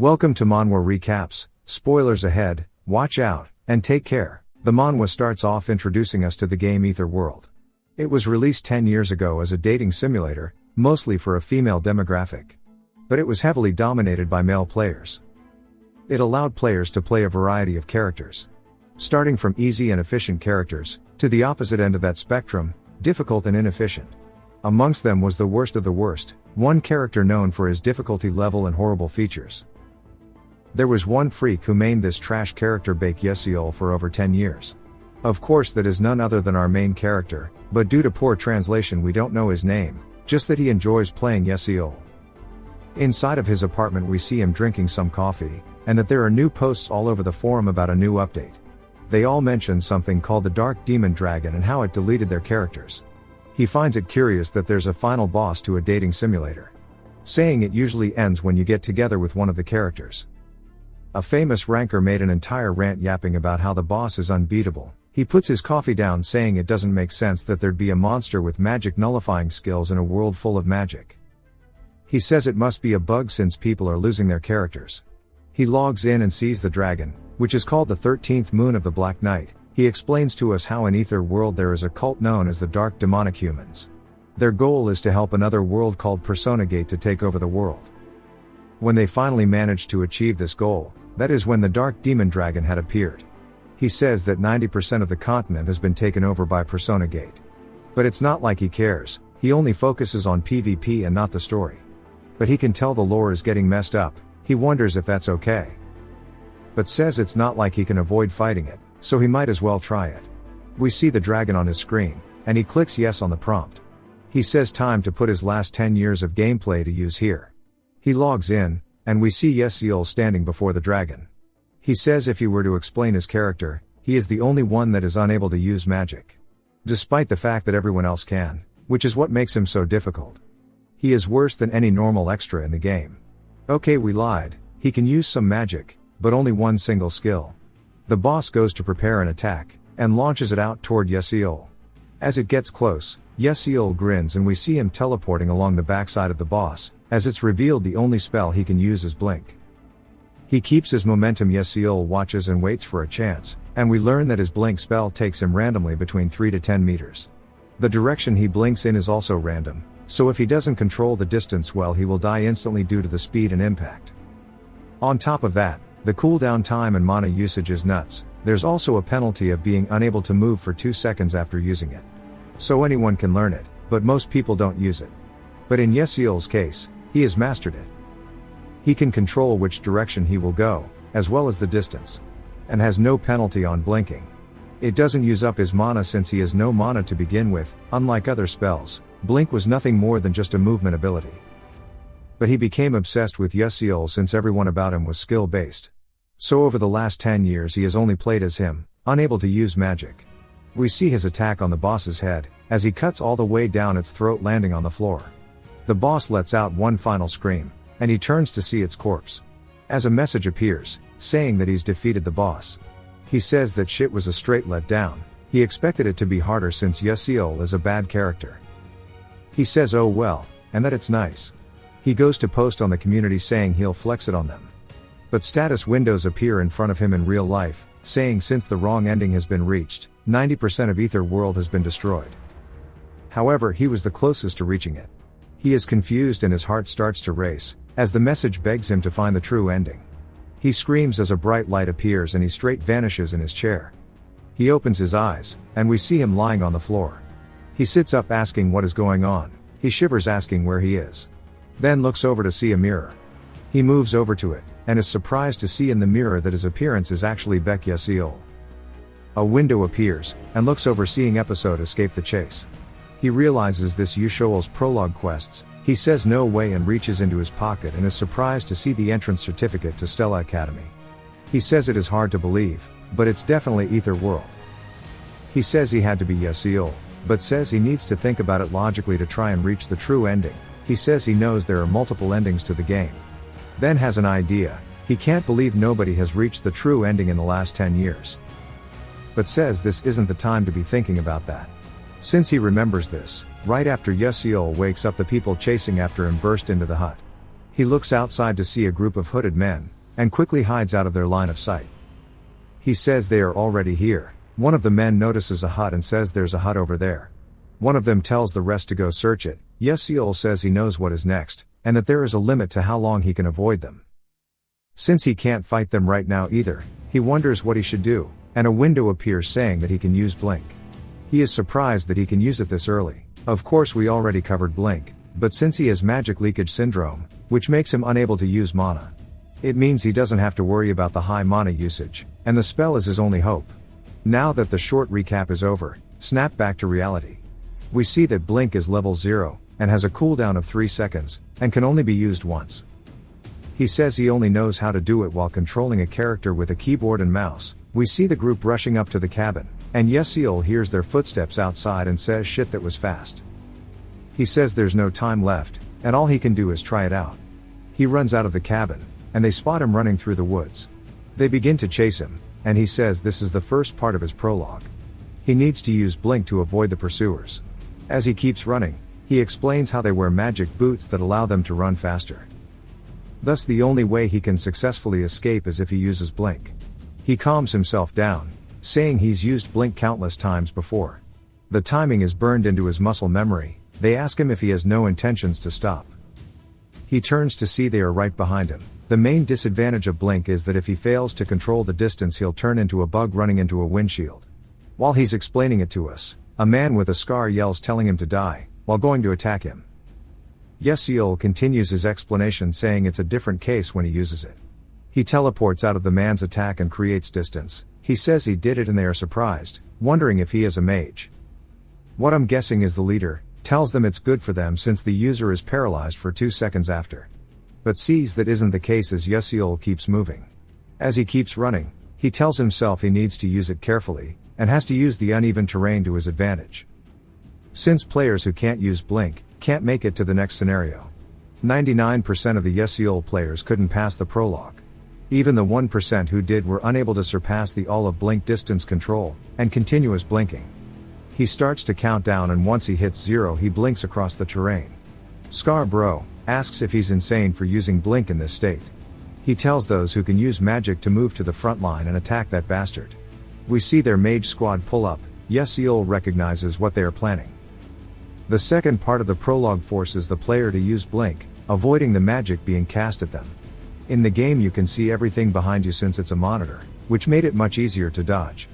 Welcome to Manhwa Recaps, spoilers ahead, watch out, and take care. The manhwa starts off introducing us to the game Ether World. It was released 10 years ago as a dating simulator, mostly for a female demographic. But it was heavily dominated by male players. It allowed players to play a variety of characters. Starting from easy and efficient characters, to the opposite end of that spectrum, difficult and inefficient. Amongst them was the worst of the worst, one character known for his difficulty level and horrible features. There was one freak who mained this trash character Baek Yeseol for over 10 years. Of course that is none other than our main character, but due to poor translation we don't know his name, just that he enjoys playing Yeseol. Inside of his apartment we see him drinking some coffee, and that there are new posts all over the forum about a new update. They all mention something called the Dark Demon Dragon and how it deleted their characters. He finds it curious that there's a final boss to a dating simulator. Saying it usually ends when you get together with one of the characters. A famous ranker made an entire rant yapping about how the boss is unbeatable. He puts his coffee down saying it doesn't make sense that there'd be a monster with magic nullifying skills in a world full of magic. He says it must be a bug since people are losing their characters. He logs in and sees the dragon, which is called the 13th moon of the Black Night. He explains to us how in Ether World there is a cult known as the Dark Demonic Humans. Their goal is to help another world called Persona Gate to take over the world. When they finally managed to achieve this goal, that is when the Dark Demon Dragon had appeared. He says that 90% of the continent has been taken over by Persona Gate. But it's not like he cares, he only focuses on PvP and not the story. But he can tell the lore is getting messed up, he wonders if that's okay. But says it's not like he can avoid fighting it, so he might as well try it. We see the dragon on his screen, and he clicks yes on the prompt. He says time to put his last 10 years of gameplay to use here. He logs in, and we see Yeseol standing before the dragon. He says if he were to explain his character, he is the only one that is unable to use magic. Despite the fact that everyone else can, which is what makes him so difficult. He is worse than any normal extra in the game. Okay, we lied, he can use some magic, but only one single skill. The boss goes to prepare an attack, and launches it out toward Yeseol. As it gets close, Yeseol grins and we see him teleporting along the backside of the boss, as it's revealed the only spell he can use is blink. He keeps his momentum. Yeseol watches and waits for a chance, and we learn that his blink spell takes him randomly between 3 to 10 meters. The direction he blinks in is also random, so if he doesn't control the distance well he will die instantly due to the speed and impact. On top of that, the cooldown time and mana usage is nuts. There's also a penalty of being unable to move for 2 seconds after using it. So anyone can learn it, but most people don't use it. But in Yeseol's case, he has mastered it. He can control which direction he will go, as well as the distance. And has no penalty on blinking. It doesn't use up his mana since he has no mana to begin with. Unlike other spells, blink was nothing more than just a movement ability. But he became obsessed with Yeseol since everyone about him was skill-based. So over the last 10 years he has only played as him, unable to use magic. We see his attack on the boss's head, as he cuts all the way down its throat landing on the floor. The boss lets out one final scream, and he turns to see its corpse. As a message appears, saying that he's defeated the boss. He says that shit was a straight letdown, he expected it to be harder since Yeseol is a bad character. He says oh well, and that it's nice. He goes to post on the community saying he'll flex it on them. But status windows appear in front of him in real life, saying since the wrong ending has been reached, 90% of Ether World has been destroyed. However, he was the closest to reaching it. He is confused and his heart starts to race, as the message begs him to find the true ending. He screams as a bright light appears and he straight vanishes in his chair. He opens his eyes, and we see him lying on the floor. He sits up asking what is going on, he shivers asking where he is. Then looks over to see a mirror. He moves over to it, and is surprised to see in the mirror that his appearance is actually Baek Yeseol. A window appears, and looks over seeing episode Escape the Chase. He realizes this Yushoel's prologue quests, he says no way and reaches into his pocket and is surprised to see the entrance certificate to Stella Academy. He says it is hard to believe, but it's definitely Ether World. He says he had to be Yeseol, but says he needs to think about it logically to try and reach the true ending. He says he knows there are multiple endings to the game. Then has an idea, he can't believe nobody has reached the true ending in the last 10 years. But says this isn't the time to be thinking about that. Since he remembers this, right after Yeseol wakes up the people chasing after him burst into the hut. He looks outside to see a group of hooded men, and quickly hides out of their line of sight. He says they are already here. One of the men notices a hut and says there's a hut over there. One of them tells the rest to go search it. Yeseol says he knows what is next, and that there is a limit to how long he can avoid them. Since he can't fight them right now either, he wonders what he should do, and a window appears saying that he can use blink. He is surprised that he can use it this early. Of course we already covered blink, but since he has magic leakage syndrome, which makes him unable to use mana, it means he doesn't have to worry about the high mana usage, and the spell is his only hope. Now that the short recap is over, snap back to reality. We see that blink is level 0, and has a cooldown of 3 seconds, and can only be used once. He says he only knows how to do it while controlling a character with a keyboard and mouse. We see the group rushing up to the cabin, and Yeseol hears their footsteps outside and says shit that was fast. He says there's no time left, and all he can do is try it out. He runs out of the cabin, and they spot him running through the woods. They begin to chase him, and he says this is the first part of his prologue. He needs to use blink to avoid the pursuers. As he keeps running, he explains how they wear magic boots that allow them to run faster. Thus the only way he can successfully escape is if he uses blink. He calms himself down, saying he's used blink countless times before. The timing is burned into his muscle memory. They ask him if he has no intentions to stop. He turns to see they are right behind him. The main disadvantage of blink is that if he fails to control the distance he'll turn into a bug running into a windshield. While he's explaining it to us, a man with a scar yells telling him to die, while going to attack him. Yeseol continues his explanation saying it's a different case when he uses it. He teleports out of the man's attack and creates distance. He says he did it and they are surprised, wondering if he is a mage. What I'm guessing is the leader, tells them it's good for them since the user is paralyzed for 2 seconds after. But sees that isn't the case as Yeseol keeps moving. As he keeps running, he tells himself he needs to use it carefully, and has to use the uneven terrain to his advantage. Since players who can't use blink, can't make it to the next scenario. 99% of the Yeseol players couldn't pass the prologue. Even the 1% who did were unable to surpass the all of blink distance control, and continuous blinking. He starts to count down and once he hits 0 he blinks across the terrain. Scar Bro asks if he's insane for using blink in this state. He tells those who can use magic to move to the front line and attack that bastard. We see their mage squad pull up. Yeseol recognizes what they are planning. The second part of the prologue forces the player to use blink, avoiding the magic being cast at them. In the game you can see everything behind you since it's a monitor, which made it much easier to dodge.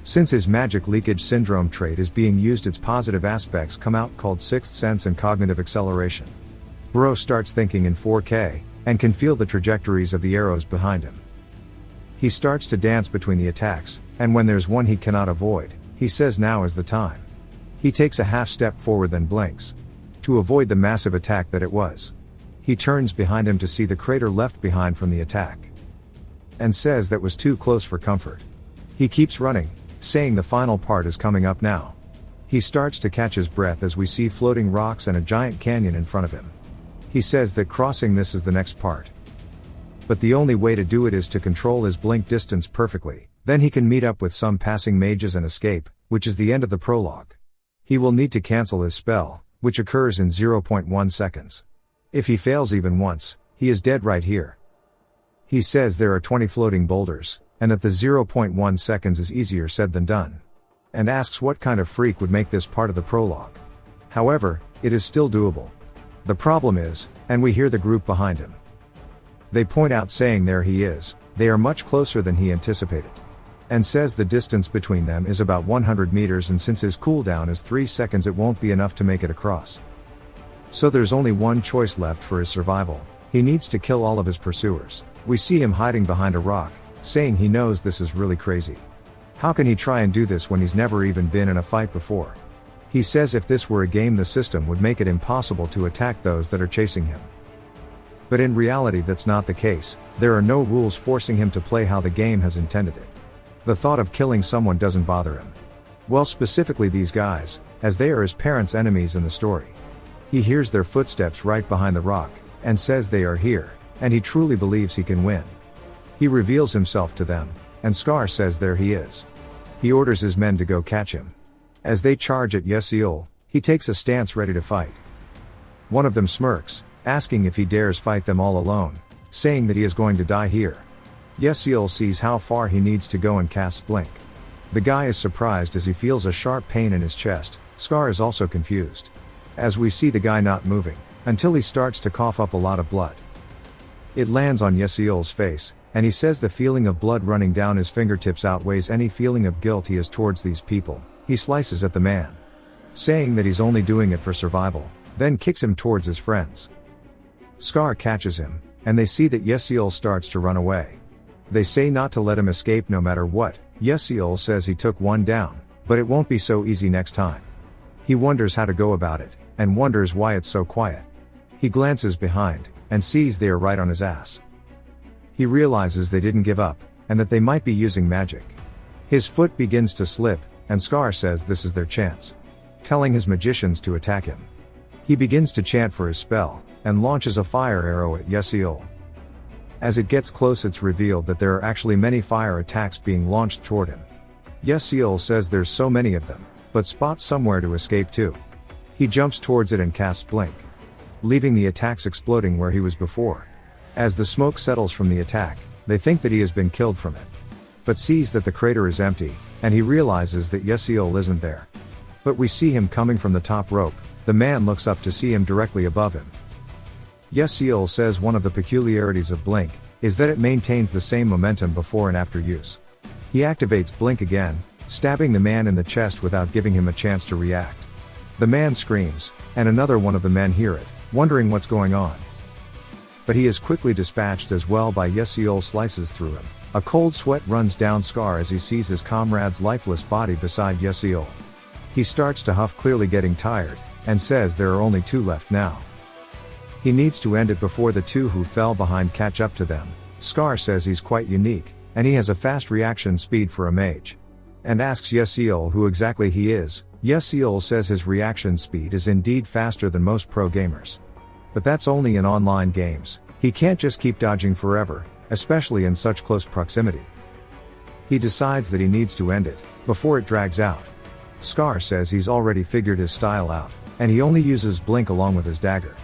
Since his magic leakage syndrome trait is being used, its positive aspects come out called sixth sense and cognitive acceleration. Bro starts thinking in 4K, and can feel the trajectories of the arrows behind him. He starts to dance between the attacks, and when there's one he cannot avoid, he says now is the time. He takes a half step forward then blinks. To avoid the massive attack that it was. He turns behind him to see the crater left behind from the attack. And says that was too close for comfort. He keeps running, saying the final part is coming up now. He starts to catch his breath as we see floating rocks and a giant canyon in front of him. He says that crossing this is the next part. But the only way to do it is to control his blink distance perfectly, then he can meet up with some passing mages and escape, which is the end of the prologue. He will need to cancel his spell, which occurs in 0.1 seconds. If he fails even once, he is dead right here. He says there are 20 floating boulders, and that the 0.1 seconds is easier said than done. And asks what kind of freak would make this part of the prologue. However, it is still doable. The problem is, and we hear the group behind him. They point out saying there he is, they are much closer than he anticipated. And says the distance between them is about 100 meters and since his cooldown is 3 seconds it won't be enough to make it across. So there's only one choice left for his survival, he needs to kill all of his pursuers. We see him hiding behind a rock, saying he knows this is really crazy. How can he try and do this when he's never even been in a fight before? He says if this were a game the system would make it impossible to attack those that are chasing him. But in reality that's not the case, there are no rules forcing him to play how the game has intended it. The thought of killing someone doesn't bother him. Well, specifically these guys, as they are his parents' enemies in the story. He hears their footsteps right behind the rock, and says they are here, and he truly believes he can win. He reveals himself to them, and Scar says there he is. He orders his men to go catch him. As they charge at Yeseol, he takes a stance ready to fight. One of them smirks, asking if he dares fight them all alone, saying that he is going to die here. Yesiel sees how far he needs to go and casts blink. The guy is surprised as he feels a sharp pain in his chest. Scar is also confused, as we see the guy not moving, until he starts to cough up a lot of blood. It lands on Yesiel's face, and he says the feeling of blood running down his fingertips outweighs any feeling of guilt he has towards these people. He slices at the man, saying that he's only doing it for survival, then kicks him towards his friends. Scar catches him, and they see that Yesiel starts to run away. They say not to let him escape no matter what. Yesiel says he took one down, but it won't be so easy next time. He wonders how to go about it, and wonders why it's so quiet. He glances behind, and sees they are right on his ass. He realizes they didn't give up, and that they might be using magic. His foot begins to slip, and Scar says this is their chance, telling his magicians to attack him. He begins to chant for his spell, and launches a fire arrow at Yesiel. As it gets close, it's revealed that there are actually many fire attacks being launched toward him. Yesiel says there's so many of them, but spots somewhere to escape to. He jumps towards it and casts blink, leaving the attacks exploding where he was before. As the smoke settles from the attack, they think that he has been killed from it, but sees that the crater is empty, and he realizes that Yesiel isn't there. But we see him coming from the top rope. The man looks up to see him directly above him. Yesiel says one of the peculiarities of blink is that it maintains the same momentum before and after use. He activates blink again, stabbing the man in the chest without giving him a chance to react. The man screams, and another one of the men hear it, wondering what's going on. But he is quickly dispatched as well by Yesiel slices through him. A cold sweat runs down Scar as he sees his comrade's lifeless body beside Yesiel. He starts to huff, clearly getting tired, and says there are only two left now. He needs to end it before the two who fell behind catch up to them. Scar says he's quite unique, and he has a fast reaction speed for a mage, and asks Yesiel who exactly he is. Yesiel says his reaction speed is indeed faster than most pro gamers. But that's only in online games. He can't just keep dodging forever, especially in such close proximity. He decides that he needs to end it before it drags out. Scar says he's already figured his style out, and he only uses blink along with his dagger.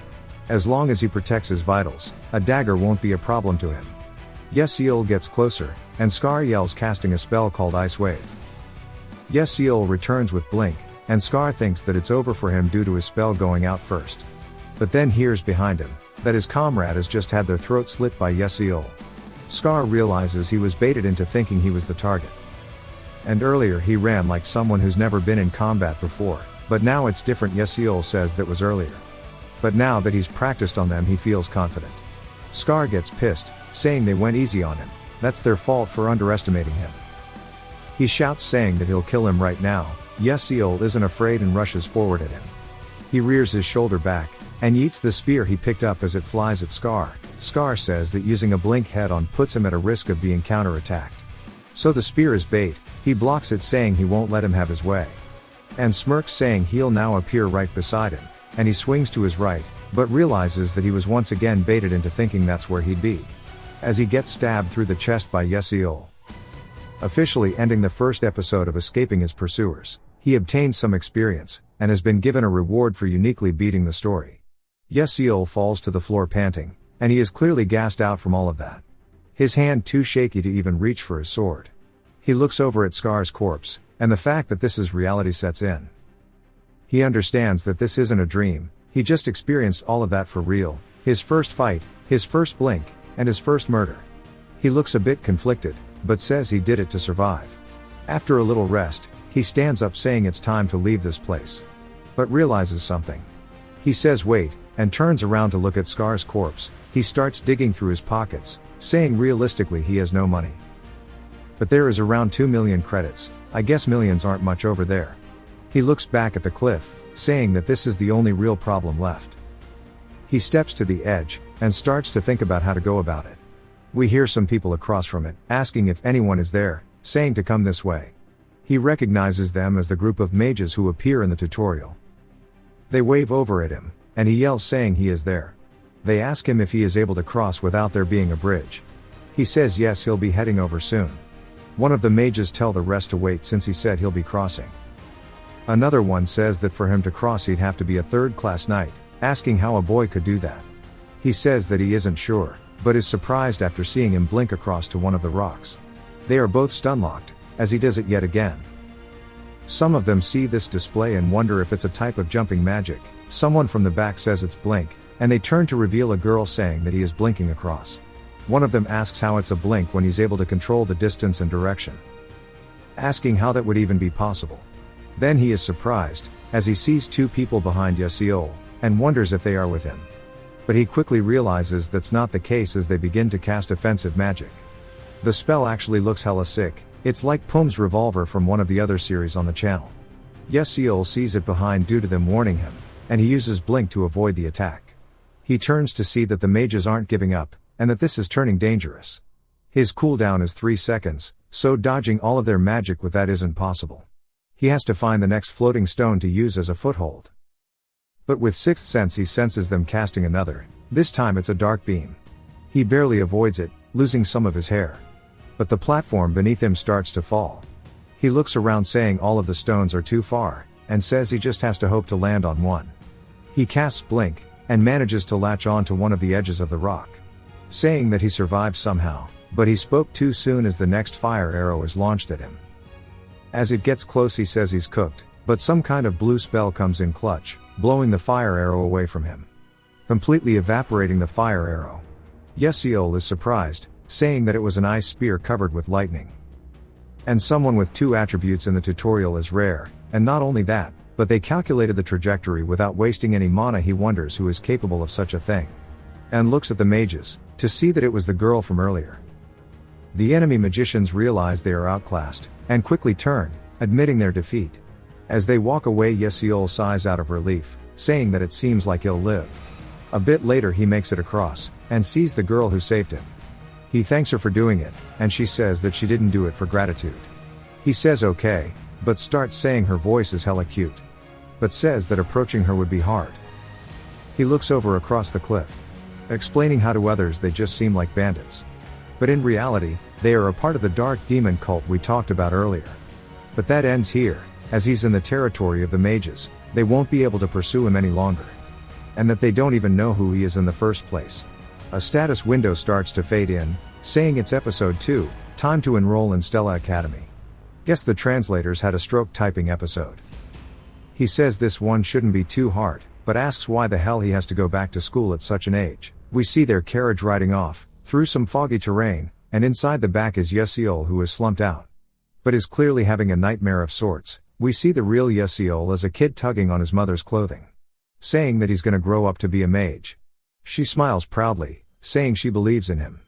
As long as he protects his vitals, a dagger won't be a problem to him. Yesiel gets closer, and Scar yells, casting a spell called Ice Wave. Yesiel returns with blink, and Scar thinks that it's over for him due to his spell going out first. But then hears behind him that his comrade has just had their throat slit by Yesiel. Scar realizes he was baited into thinking he was the target. And earlier he ran like someone who's never been in combat before, but now it's different. Yesiel says that was earlier. But now that he's practiced on them, he feels confident. Scar gets pissed, saying they went easy on him. That's their fault for underestimating him. He shouts, saying that he'll kill him right now. Yesiel isn't afraid and rushes forward at him. He rears his shoulder back, and yeets the spear he picked up as it flies at Scar. Scar says that using a blink head-on puts him at a risk of being counterattacked. So the spear is bait. He blocks it, saying he won't let him have his way, and smirks, saying he'll now appear right beside him. And he swings to his right, but realizes that he was once again baited into thinking that's where he'd be, as he gets stabbed through the chest by Yesiel. Officially ending the first episode of escaping his pursuers, he obtains some experience, and has been given a reward for uniquely beating the story. Yesiel falls to the floor panting, and he is clearly gassed out from all of that. His hand too shaky to even reach for his sword. He looks over at Scar's corpse, and the fact that this is reality sets in. He understands that this isn't a dream, he just experienced all of that for real, his first fight, his first blink, and his first murder. He looks a bit conflicted, but says he did it to survive. After a little rest, he stands up, saying it's time to leave this place, but realizes something. He says wait, and turns around to look at Scar's corpse. He starts digging through his pockets, saying realistically he has no money. But there is around 2 million credits. I guess millions aren't much over there. He looks back at the cliff, saying that this is the only real problem left. He steps to the edge, and starts to think about how to go about it. We hear some people across from it, asking if anyone is there, saying to come this way. He recognizes them as the group of mages who appear in the tutorial. They wave over at him, and he yells, saying he is there. They ask him if he is able to cross without there being a bridge. He says yes, he'll be heading over soon. One of the mages tell the rest to wait, since he said he'll be crossing. Another one says that for him to cross he'd have to be a third-class knight, asking how a boy could do that. He says that he isn't sure, but is surprised after seeing him blink across to one of the rocks. They are both stun-locked, as he does it yet again. Some of them see this display and wonder if it's a type of jumping magic. Someone from the back says it's blink, and they turn to reveal a girl saying that he is blinking across. One of them asks how it's a blink when he's able to control the distance and direction, asking how that would even be possible. Then he is surprised, as he sees two people behind Yeseol, and wonders if they are with him. But he quickly realizes that's not the case as they begin to cast offensive magic. The spell actually looks hella sick. It's like Pum's revolver from one of the other series on the channel. Yeseol sees it behind due to them warning him, and he uses blink to avoid the attack. He turns to see that the mages aren't giving up, and that this is turning dangerous. His cooldown is 3 seconds, so dodging all of their magic with that isn't possible. He has to find the next floating stone to use as a foothold. But with sixth sense he senses them casting another. This time it's a dark beam. He barely avoids it, losing some of his hair. But the platform beneath him starts to fall. He looks around saying all of the stones are too far, and says he just has to hope to land on one. He casts blink, and manages to latch on to one of the edges of the rock, saying that he survived somehow, but he spoke too soon as the next fire arrow is launched at him. As it gets close he says he's cooked, but some kind of blue spell comes in clutch, blowing the fire arrow away from him, completely evaporating the fire arrow. Yeseol is surprised, saying that it was an ice spear covered with lightning. And someone with 2 attributes in the tutorial is rare, and not only that, but they calculated the trajectory without wasting any mana. He wonders who is capable of such a thing, and looks at the mages, to see that it was the girl from earlier. The enemy magicians realize they are outclassed, and quickly turn, admitting their defeat. As they walk away Yeseol sighs out of relief, saying that it seems like he'll live. A bit later he makes it across, and sees the girl who saved him. He thanks her for doing it, and she says that she didn't do it for gratitude. He says okay, but starts saying her voice is hella cute, but says that approaching her would be hard. He looks over across the cliff, explaining how to others they just seem like bandits. But in reality, they are a part of the dark demon cult we talked about earlier. But that ends here, as he's in the territory of the mages. They won't be able to pursue him any longer. And that they don't even know who he is in the first place. A status window starts to fade in, saying it's episode 2, time to enroll in Stella Academy. Guess the translators had a stroke typing episode. He says this one shouldn't be too hard, but asks why the hell he has to go back to school at such an age. We see their carriage riding off, through some foggy terrain, and inside the back is Yeseol, who is slumped out, but is clearly having a nightmare of sorts. We see the real Yeseol as a kid tugging on his mother's clothing, saying that he's gonna grow up to be a mage. She smiles proudly, saying she believes in him.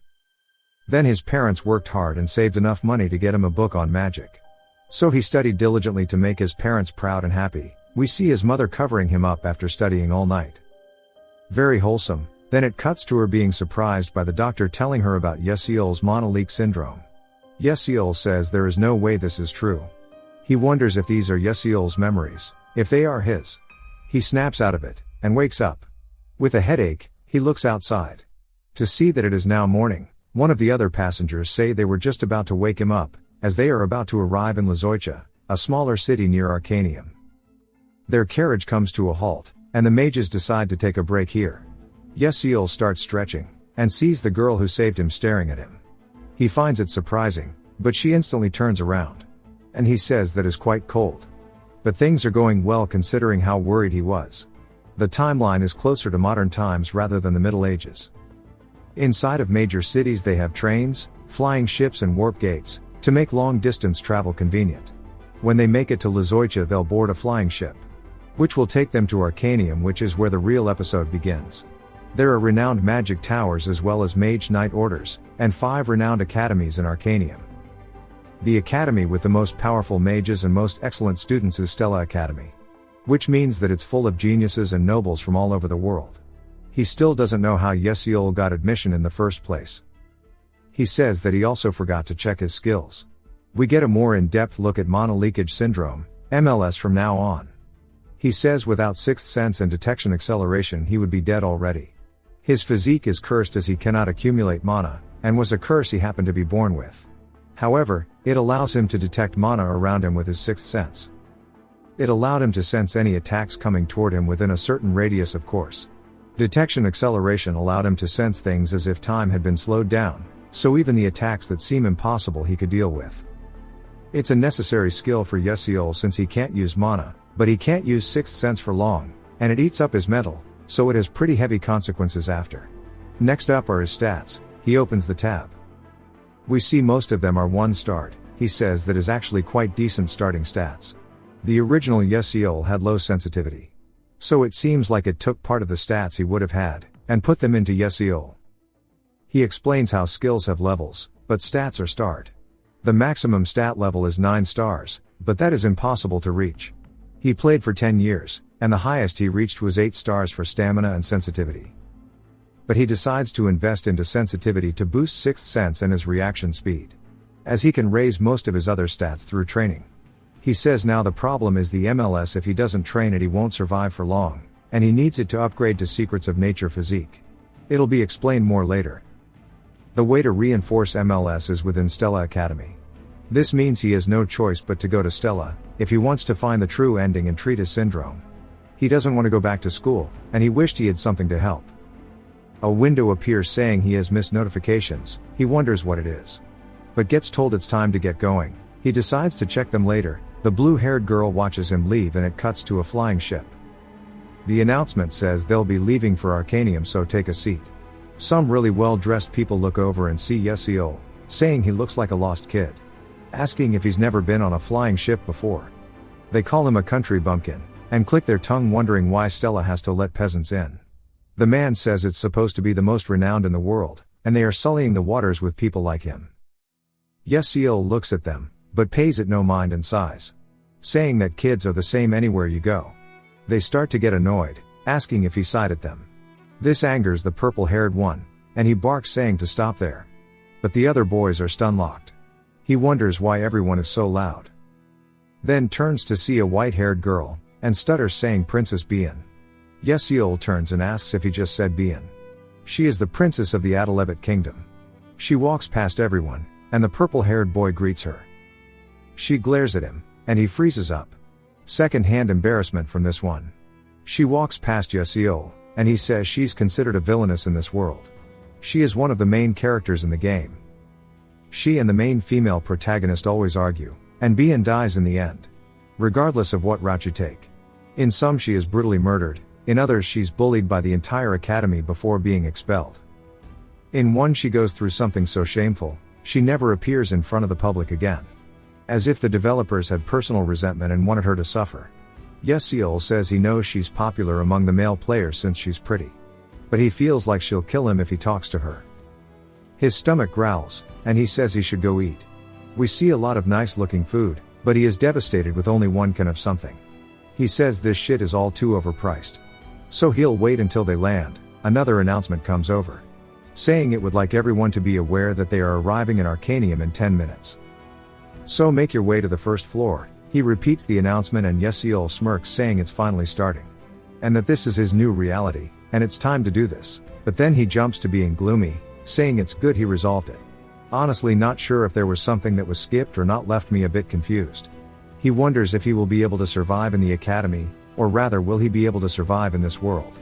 Then his parents worked hard and saved enough money to get him a book on magic. So he studied diligently to make his parents proud and happy. We see his mother covering him up after studying all night. Very wholesome. Then it cuts to her being surprised by the doctor telling her about Yeseol's monoleak syndrome. Yeseol says there is no way this is true. He wonders if these are Yeseol's memories, if they are his. He snaps out of it, and wakes up. With a headache, he looks outside to see that it is now morning. One of the other passengers say they were just about to wake him up, as they are about to arrive in Lizoicha, a smaller city near Arcanium. Their carriage comes to a halt, and the mages decide to take a break here. Yeseol starts stretching, and sees the girl who saved him staring at him. He finds it surprising, but she instantly turns around. And he says that is quite cold. But things are going well considering how worried he was. The timeline is closer to modern times rather than the Middle Ages. Inside of major cities they have trains, flying ships and warp gates, to make long-distance travel convenient. When they make it to Lizoicha they'll board a flying ship, which will take them to Arcanium, which is where the real episode begins. There are renowned magic towers as well as mage knight orders, and 5 renowned academies in Arcanium. The academy with the most powerful mages and most excellent students is Stella Academy, which means that it's full of geniuses and nobles from all over the world. He still doesn't know how Yeseol got admission in the first place. He says that he also forgot to check his skills. We get a more in-depth look at monoleakage syndrome, MLS, from now on. He says without sixth sense and detection acceleration he would be dead already. His physique is cursed as he cannot accumulate mana, and was a curse he happened to be born with. However, it allows him to detect mana around him with his sixth sense. It allowed him to sense any attacks coming toward him within a certain radius, of course. Detection acceleration allowed him to sense things as if time had been slowed down, so even the attacks that seem impossible he could deal with. It's a necessary skill for Yesiol since he can't use mana, but he can't use sixth sense for long, and it eats up his mental, so it has pretty heavy consequences after. Next up are his stats. He opens the tab. We see most of them are 1 star. He says that is actually quite decent starting stats. The original Yesiol had low sensitivity. So it seems like it took part of the stats he would have had, and put them into Yesiol. He explains how skills have levels, but stats are starred. The maximum stat level is 9 stars, but that is impossible to reach. He played for 10 years, and the highest he reached was 8 stars for stamina and sensitivity. But he decides to invest into sensitivity to boost sixth sense and his reaction speed, as he can raise most of his other stats through training. He says now the problem is the MLS. If he doesn't train it he won't survive for long, and he needs it to upgrade to Secrets of Nature physique. It'll be explained more later. The way to reinforce MLS is within Stella Academy. This means he has no choice but to go to Stella, if he wants to find the true ending and treat his syndrome. He doesn't want to go back to school, and he wished he had something to help. A window appears saying he has missed notifications. He wonders what it is, but gets told it's time to get going. He decides to check them later. The blue-haired girl watches him leave and it cuts to a flying ship. The announcement says they'll be leaving for Arcanium, so take a seat. Some really well-dressed people look over and see Yesiol, saying he looks like a lost kid, asking if he's never been on a flying ship before. They call him a country bumpkin, and click their tongue wondering why Stella has to let peasants in. The man says it's supposed to be the most renowned in the world, and they are sullying the waters with people like him. Yesiol looks at them, but pays it no mind and sighs, saying that kids are the same anywhere you go. They start to get annoyed, asking if he sighed at them. This angers the purple-haired one, and he barks saying to stop there. But the other boys are stun-locked. He wonders why everyone is so loud. Then turns to see a white-haired girl, and stutters saying Princess Bien. Yesiol turns and asks if he just said Bien. She is the princess of the Adalebet kingdom. She walks past everyone, and the purple-haired boy greets her. She glares at him, and he freezes up. Second-hand embarrassment from this one. She walks past Yesiol, and he says she's considered a villainess in this world. She is one of the main characters in the game. She and the main female protagonist always argue, and Bien dies in the end, regardless of what route you take. In some she is brutally murdered, in others she's bullied by the entire academy before being expelled. In one she goes through something so shameful, she never appears in front of the public again. As if the developers had personal resentment and wanted her to suffer. Yesiol says he knows she's popular among the male players since she's pretty. But he feels like she'll kill him if he talks to her. His stomach growls, and he says he should go eat. We see a lot of nice looking food, but he is devastated with only 1 can of something. He says this shit is all too overpriced. So he'll wait until they land. Another announcement comes over, saying it would like everyone to be aware that they are arriving in Arcanium in 10 minutes. So make your way to the first floor. He repeats the announcement and Yesiol smirks saying it's finally starting. And that this is his new reality, and it's time to do this. But then he jumps to being gloomy, saying it's good he resolved it. Honestly not sure if there was something that was skipped or not, left me a bit confused. He wonders if he will be able to survive in the academy, or rather will he be able to survive in this world.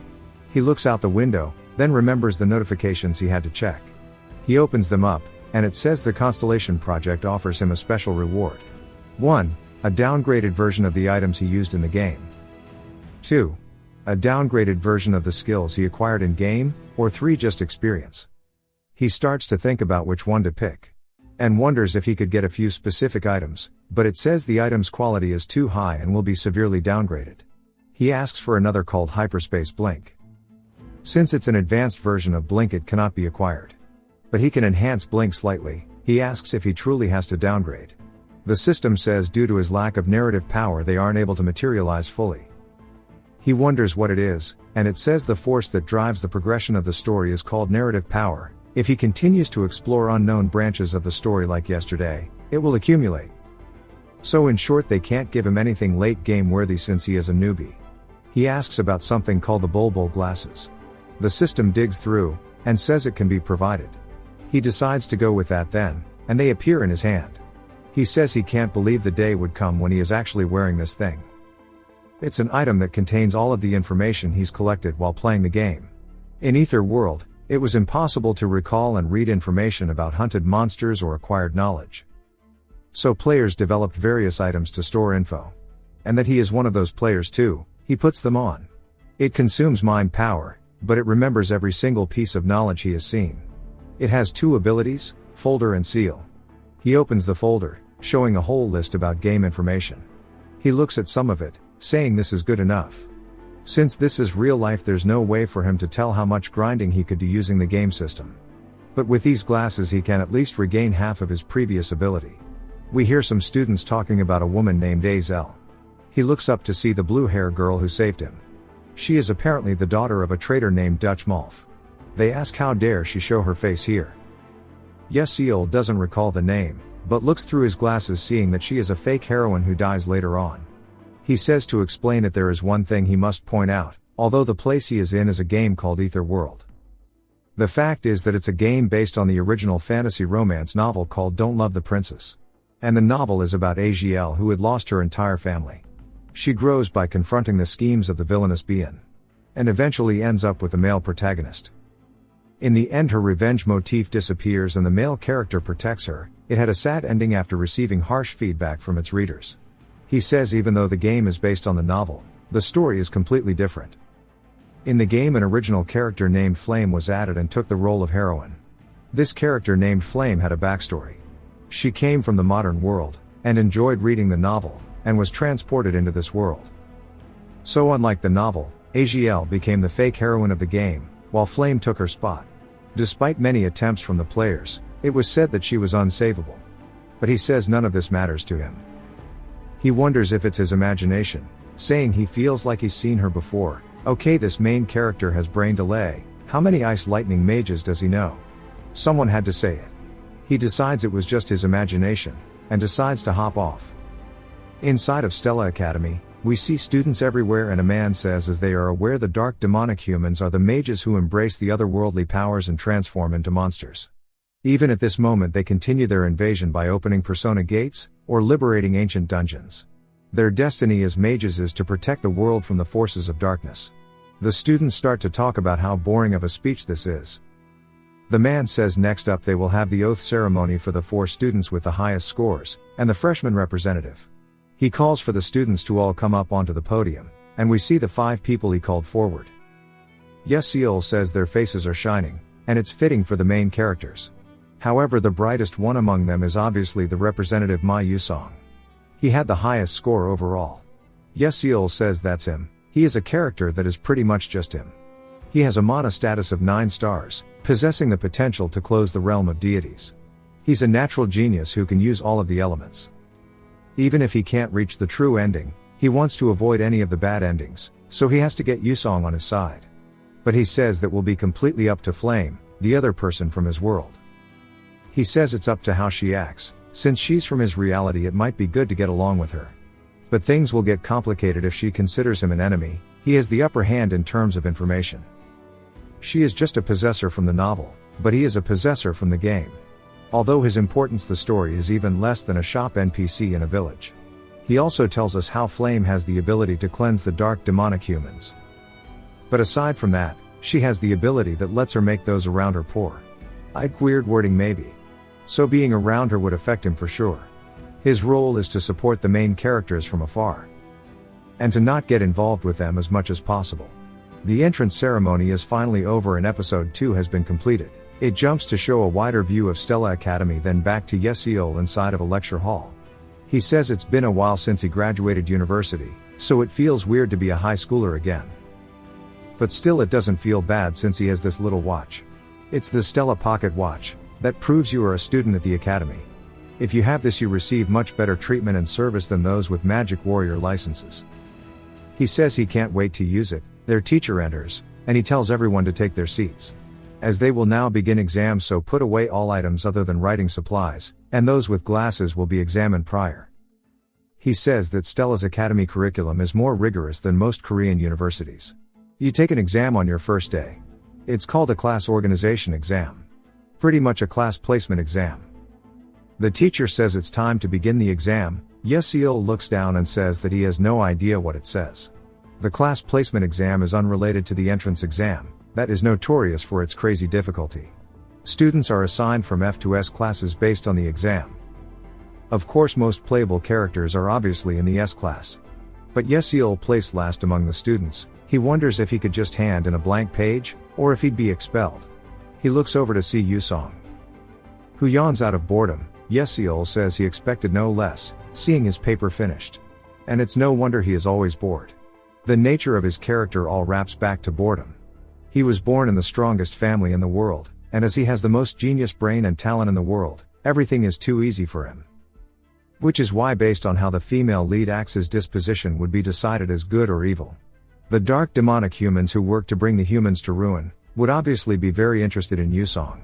He looks out the window, then remembers the notifications he had to check. He opens them up, and it says the Constellation Project offers him a special reward. 1. A downgraded version of the items he used in the game. 2. A downgraded version of the skills he acquired in game, or 3. Just experience. He starts to think about which one to pick, and wonders if he could get a few specific items, but it says the item's quality is too high and will be severely downgraded. He asks for another called Hyperspace Blink. Since it's an advanced version of Blink it cannot be acquired. But he can enhance Blink slightly. He asks if he truly has to downgrade. The system says due to his lack of narrative power they aren't able to materialize fully. He wonders what it is, and it says the force that drives the progression of the story is called narrative power. If he continues to explore unknown branches of the story like yesterday, it will accumulate. So in short they can't give him anything late game worthy since he is a newbie. He asks about something called the Bulbul glasses. The system digs through, and says it can be provided. He decides to go with that then, and they appear in his hand. He says he can't believe the day would come when he is actually wearing this thing. It's an item that contains all of the information he's collected while playing the game. In Ether World, it was impossible to recall and read information about hunted monsters or acquired knowledge. So players developed various items to store info. And that he is one of those players too, he puts them on. It consumes mind power, but it remembers every single piece of knowledge he has seen. It has 2 abilities, folder and seal. He opens the folder, showing a whole list about game information. He looks at some of it, saying this is good enough. Since this is real life, there's no way for him to tell how much grinding he could do using the game system. But with these glasses he can at least regain half of his previous ability. We hear some students talking about a woman named Azel. He looks up to see the blue-haired girl who saved him. She is apparently the daughter of a trader named Dutch Malf. They ask how dare she show her face here. Yesiel doesn't recall the name, but looks through his glasses seeing that she is a fake heroine who dies later on. He says to explain it there is one thing he must point out, although the place he is in is a game called Ether World. The fact is that it's a game based on the original fantasy romance novel called Don't Love the Princess. And the novel is about Aziel who had lost her entire family. She grows by confronting the schemes of the villainous Bien. And eventually ends up with the male protagonist. In the end her revenge motif disappears and the male character protects her. It had a sad ending after receiving harsh feedback from its readers. He says even though the game is based on the novel, the story is completely different. In the game an original character named Flame was added and took the role of heroine. This character named Flame had a backstory. She came from the modern world, and enjoyed reading the novel, and was transported into this world. So unlike the novel, Aziel became the fake heroine of the game, while Flame took her spot. Despite many attempts from the players, it was said that she was unsavable. But he says none of this matters to him. He wonders if it's his imagination, saying he feels like he's seen her before. Okay, this main character has brain delay. How many ice lightning mages does he know? Someone had to say it. He decides it was just his imagination, and decides to hop off. Inside of Stella Academy, we see students everywhere and a man says as they are aware the dark demonic humans are the mages who embrace the otherworldly powers and transform into monsters. Even at this moment they continue their invasion by opening persona gates, or liberating ancient dungeons. Their destiny as mages is to protect the world from the forces of darkness. The students start to talk about how boring of a speech this is. The man says next up they will have the oath ceremony for the 4 students with the highest scores, and the freshman representative. He calls for the students to all come up onto the podium, and we see the 5 people he called forward. Yesiel says their faces are shining, and it's fitting for the main characters. However, the brightest one among them is obviously the representative Ma Yusong. He had the highest score overall. Yesiel says that's him. He is a character that is pretty much just him. He has a mana status of 9 stars, possessing the potential to close the realm of deities. He's a natural genius who can use all of the elements. Even if he can't reach the true ending, he wants to avoid any of the bad endings, so he has to get Yusong on his side. But he says that will be completely up to Flame, the other person from his world. He says it's up to how she acts. Since she's from his reality it might be good to get along with her. But things will get complicated if she considers him an enemy. He has the upper hand in terms of information. She is just a possessor from the novel, but he is a possessor from the game. Although his importance the story is even less than a shop NPC in a village. He also tells us how Flame has the ability to cleanse the dark demonic humans. But aside from that, she has the ability that lets her make those around her poor. Weird wording maybe. So being around her would affect him for sure. His role is to support the main characters from afar. And to not get involved with them as much as possible. The entrance ceremony is finally over and episode 2 has been completed. It jumps to show a wider view of Stella Academy then back to Yesiel inside of a lecture hall. He says it's been a while since he graduated university, so it feels weird to be a high schooler again. But still it doesn't feel bad since he has this little watch. It's the Stella Pocket Watch. That proves you are a student at the academy. If you have this you receive much better treatment and service than those with Magic Warrior licenses. He says he can't wait to use it. Their teacher enters, and he tells everyone to take their seats. As they will now begin exams, so put away all items other than writing supplies, and those with glasses will be examined prior. He says that Stella's academy curriculum is more rigorous than most Korean universities. You take an exam on your first day. It's called a class organization exam. Pretty much a class placement exam. The teacher says it's time to begin the exam. Yesiel looks down and says that he has no idea what it says. The class placement exam is unrelated to the entrance exam, that is notorious for its crazy difficulty. Students are assigned from F to S classes based on the exam. Of course, most playable characters are obviously in the S class. But Yeseol placed last among the students. He wonders if he could just hand in a blank page, or if he'd be expelled. He looks over to see Yusong, who yawns out of boredom. Yeseol says he expected no less, seeing his paper finished. And it's no wonder he is always bored. The nature of his character all wraps back to boredom. He was born in the strongest family in the world, and as he has the most genius brain and talent in the world, everything is too easy for him. Which is why, based on how the female lead acts, his disposition would be decided as good or evil. The dark demonic humans who work to bring the humans to ruin would obviously be very interested in Yusong.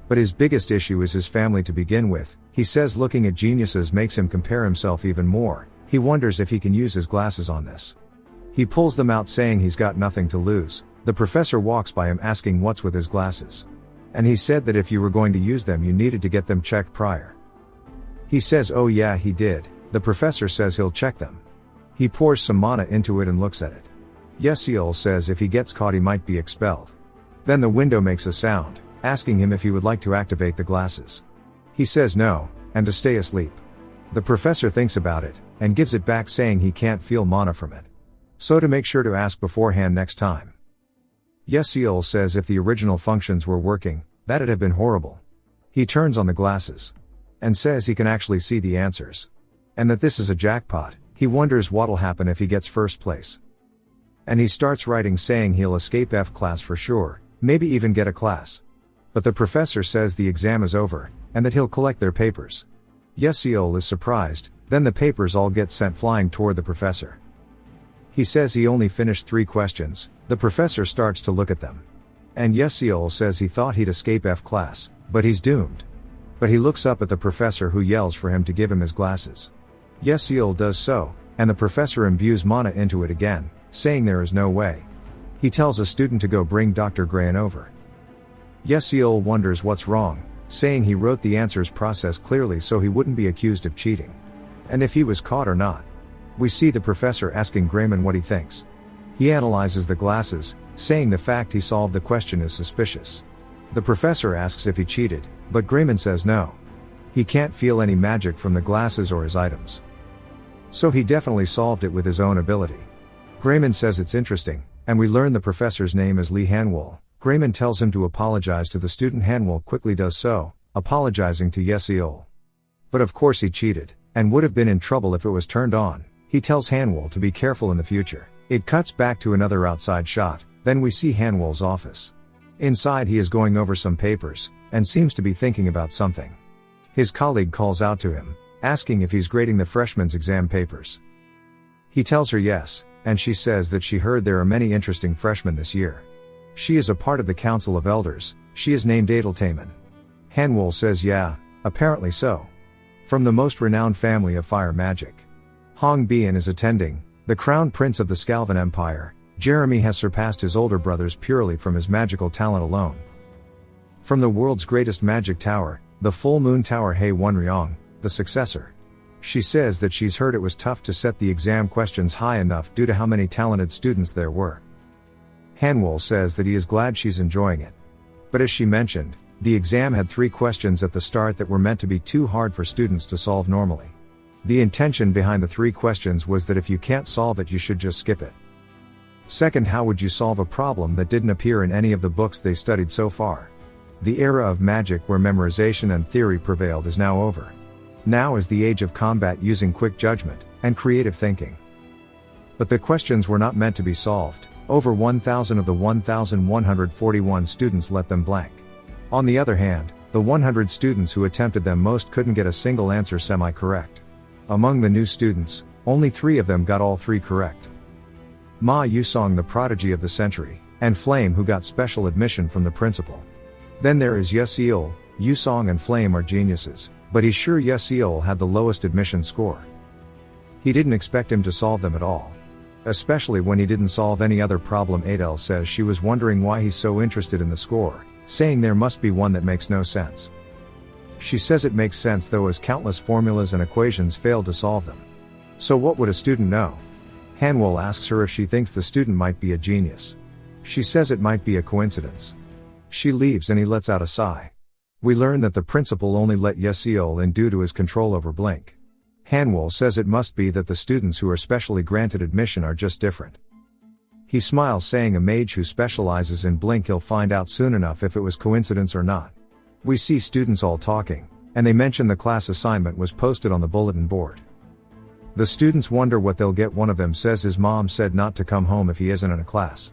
But his biggest issue is his family to begin with. He says looking at geniuses makes him compare himself even more. He wonders if he can use his glasses on this. He pulls them out, saying he's got nothing to lose. The professor walks by him asking what's with his glasses. And he said that if you were going to use them you needed to get them checked prior. He says oh yeah he did. The professor says he'll check them. He pours some mana into it and looks at it. Yeseol says if he gets caught he might be expelled. Then the window makes a sound, asking him if he would like to activate the glasses. He says no, and to stay asleep. The professor thinks about it, and gives it back, saying he can't feel mana from it. So to make sure to ask beforehand next time. Yeseol says if the original functions were working, that'd have been horrible. He turns on the glasses, and says he can actually see the answers. And that this is a jackpot. He wonders what'll happen if he gets first place. And he starts writing, saying he'll escape F class for sure, maybe even get a class. But the professor says the exam is over, and that he'll collect their papers. Yeseol is surprised, then the papers all get sent flying toward the professor. He says he only finished 3 questions. The professor starts to look at them. And Yeseol says he thought he'd escape F class, but he's doomed. But he looks up at the professor, who yells for him to give him his glasses. Yeseol does so, and the professor imbues mana into it again, saying there is no way. He tells a student to go bring Dr. Grayan over. Yeseol wonders what's wrong, saying he wrote the answers process clearly so he wouldn't be accused of cheating. And if he was caught or not. We see the professor asking Grayman what he thinks. He analyzes the glasses, saying the fact he solved the question is suspicious. The professor asks if he cheated, but Grayman says no. He can't feel any magic from the glasses or his items. So he definitely solved it with his own ability. Grayman says it's interesting, and we learn the professor's name is Lee Hanwol. Grayman tells him to apologize to the student. Hanwol quickly does so, apologizing to Yeseol. But of course he cheated, and would have been in trouble if it was turned on. He tells Hanwol to be careful in the future. It cuts back to another outside shot, then we see Hanwol's office. Inside he is going over some papers, and seems to be thinking about something. His colleague calls out to him, asking if he's grading the freshmen's exam papers. He tells her yes, and she says that she heard there are many interesting freshmen this year. She is a part of the Council of Elders. She is named Adeltamen. Hanwol says yeah, apparently so. From the most renowned family of fire magic. Hong Bian is attending, the crown prince of the Scalvan Empire. Jeremy has surpassed his older brothers purely from his magical talent alone. From the world's greatest magic tower, the Full Moon Tower, Hei Wonryong, the successor. She says that she's heard it was tough to set the exam questions high enough due to how many talented students there were. Hanwol says that he is glad she's enjoying it. But as she mentioned, the exam had 3 questions at the start that were meant to be too hard for students to solve normally. The intention behind the 3 questions was that if you can't solve it you should just skip it. Second, how would you solve a problem that didn't appear in any of the books they studied so far? The era of magic where memorization and theory prevailed is now over. Now is the age of combat using quick judgment and creative thinking. But the questions were not meant to be solved. Over 1,000 of the 1,141 students let them blank. On the other hand, the 100 students who attempted them most couldn't get a single answer semi-correct. Among the new students, only 3 of them got all 3 correct. Ma Yusong, the prodigy of the century, and Flame, who got special admission from the principal. Then there is Yeseol. Yusong and Flame are geniuses, but he's sure Yeseol had the lowest admission score. He didn't expect him to solve them at all. Especially when he didn't solve any other problem. Adele says she was wondering why he's so interested in the score, saying there must be one that makes no sense. She says it makes sense though, as countless formulas and equations failed to solve them. So what would a student know? Hanwol asks her if she thinks the student might be a genius. She says it might be a coincidence. She leaves and he lets out a sigh. We learn that the principal only let Yeseol in due to his control over Blink. Hanwol says it must be that the students who are specially granted admission are just different. He smiles, saying a mage who specializes in Blink, he'll find out soon enough if it was coincidence or not. We see students all talking, and they mention the class assignment was posted on the bulletin board. The students wonder what they'll get. One of them says his mom said not to come home if he isn't in a class.